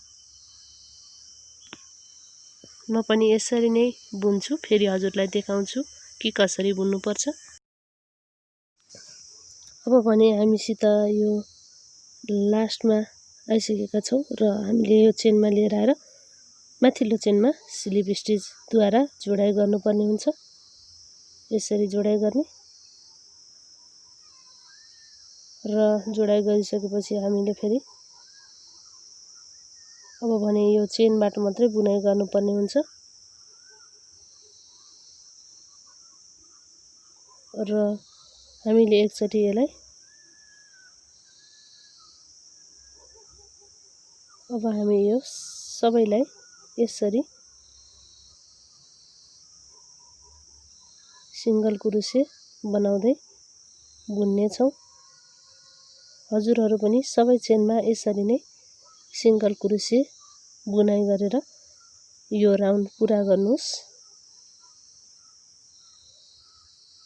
म पनि यसरी नै बुन्छु। फेरि हजुरलाई देखाउँछु कि कसरी बुन्नु पर्छ। अब भने हामीसित यो लास्टमा आइसकेका छौँ र हामीले यो चेनमा लिएर आएर माथिल्लो चेनमा स्लिप स्टिच द्वारा जोडाइ गर्नुपर्ने हुन्छ। यसरी जोडाइ गर्ने र जोडाइ गरिसकेपछि हामीले फेरि अब भने यो चेनबाट मात्रै बुनाइ गर्नुपर्ने हुन्छ र हामीले एकचोटि यसलाई अब हामी यो सबैलाई यसरी सिंगल कुरुसी बनाउँदै बुन्ने छौँ। हजुरहरु पनि सबै चेनमा यसरी नै सिंगल कुरुसी बुनाइ गरेर यो राउन्ड पुरा गर्नुहोस्।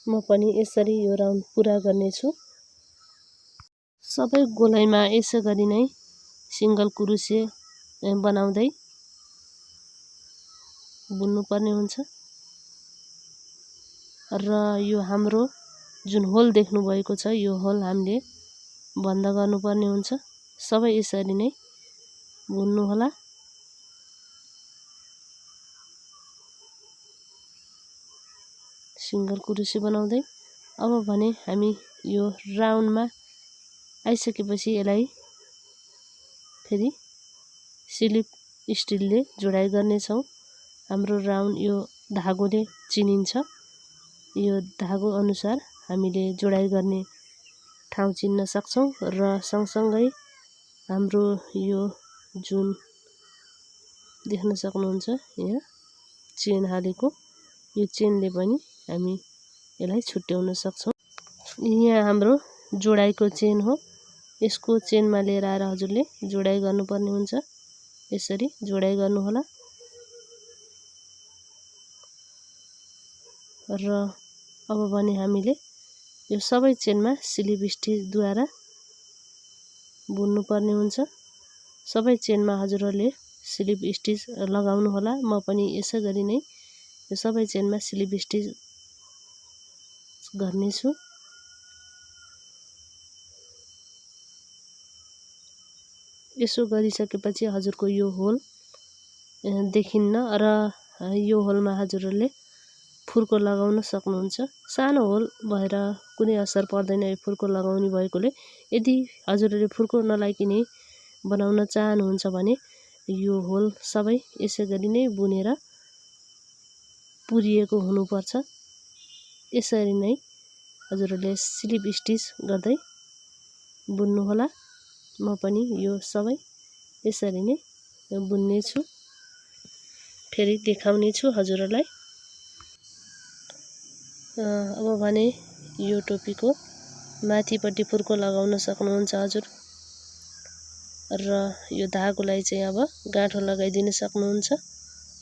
म पनि यसरी यो राउन्ड पुरा गर्नेछु। सबै गोलाइमा यसै गरी नै सिंगल कुरुसी बनाउँदै बुन्नु पर्ने हुन्छ र यो हाम्रो जुन होल देख्नु भएको छ यो होल हामीले बन्द गर्नुपर्ने हुन्छ। सबै यसरी नै बुन्नु होला। सिंगल कुरुसी बनाउँदै अब भने हामी यो राउन्डमा आइसकेपछि यसलाई फेरि स्लिप स्टिलले जोडाइ गर्ने छौँ। हाम्रो राउन्ड यो धागोले चिनिन्छ। यो धागो अनुसार हामीले जोडाइ गर्ने ठाउँ चिन्न सक्छौँ र सँगसँगै हाम्रो यो जुन देख्न सक्नुहुन्छ यहाँ चेन हालेको यो चेनले पनि हामी यसलाई छुट्याउन सक्छौँ। यहाँ हाम्रो जोडाइको चेन हो। यसको चेनमा लिएर आएर हजुरले जोडाइ गर्नुपर्ने हुन्छ। यसरी जोडाइ गर्नु होला र अब भने हामीले यो सबै चेनमा स्लिप स्टिच द्वारा बुन्नु पर्ने हुन्छ। सबै चेनमा हजुरहरूले स्लिप स्टिच लगाउनु होला। म पनि यसै गरी नै यो सबै चेनमा स्लिप स्टिच गर्नेछु। यसो गरिसकेपछि हजुरको यो होल देखिन्न र यो होलमा हजुरहरूले फुर्को लगाउन सक्नुहुन्छ। सानो होल भएर कुनै असर पर्दैन यो फुर्को लगाउने भएकोले। यदि हजुरहरूले फुर्को नलाइकन बनाउन चाहनुहुन्छ भने यो होल सबै यसै गरी नै बुनेर पुरिएको हुनुपर्छ। यसरी नै हजुरहरूले स्लिप स्टिच गर्दै बुन्नु होला। म पनि यो सबै यसरी नै बुन्ने छु। फेरि देखाउने छु हजुरहरूलाई। अब भने यो टोपीको माथिपट्टि फुर्को लगाउन सक्नुहुन्छ हजुर र यो धागोलाई चाहिँ अब गाँठो लगाइदिन सक्नुहुन्छ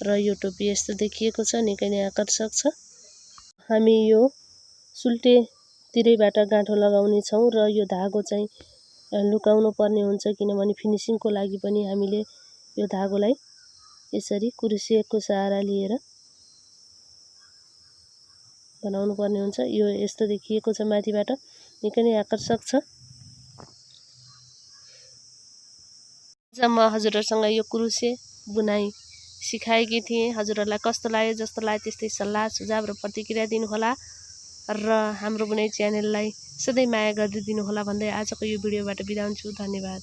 र यो टोपी यस्तो देखिएको छ। निकै नै आकर्षक छ। हामी यो सुल्टे तिरैबाट गाँठो लगाउने छौँ र यो धागो चाहिँ लुकाउनु पर्ने हुन्छ, किनभने फिनिसिङको लागि पनि हामीले यो धागोलाई यसरी क्रुसेको सहारा लिएर बनाउनु पर्ने हुन्छ। यो यस्तो देखिएको छ माथिबाट, निकै नै आकर्षक छ। आज म हजुरहरूसँग यो क्रुसे बुनाई सिकाएकी थिएँ। हजुरहरूलाई कस्तो लाग्यो? जस्तो लाग्यो त्यस्तै सल्लाह सुझाव र प्रतिक्रिया दिनुहोला र हाम्रो बुनाई च्यानललाई सधैँ माया गर्दै दिनुहोला भन्दै आजको यो भिडियोबाट बिदा हुन्छु। धन्यवाद।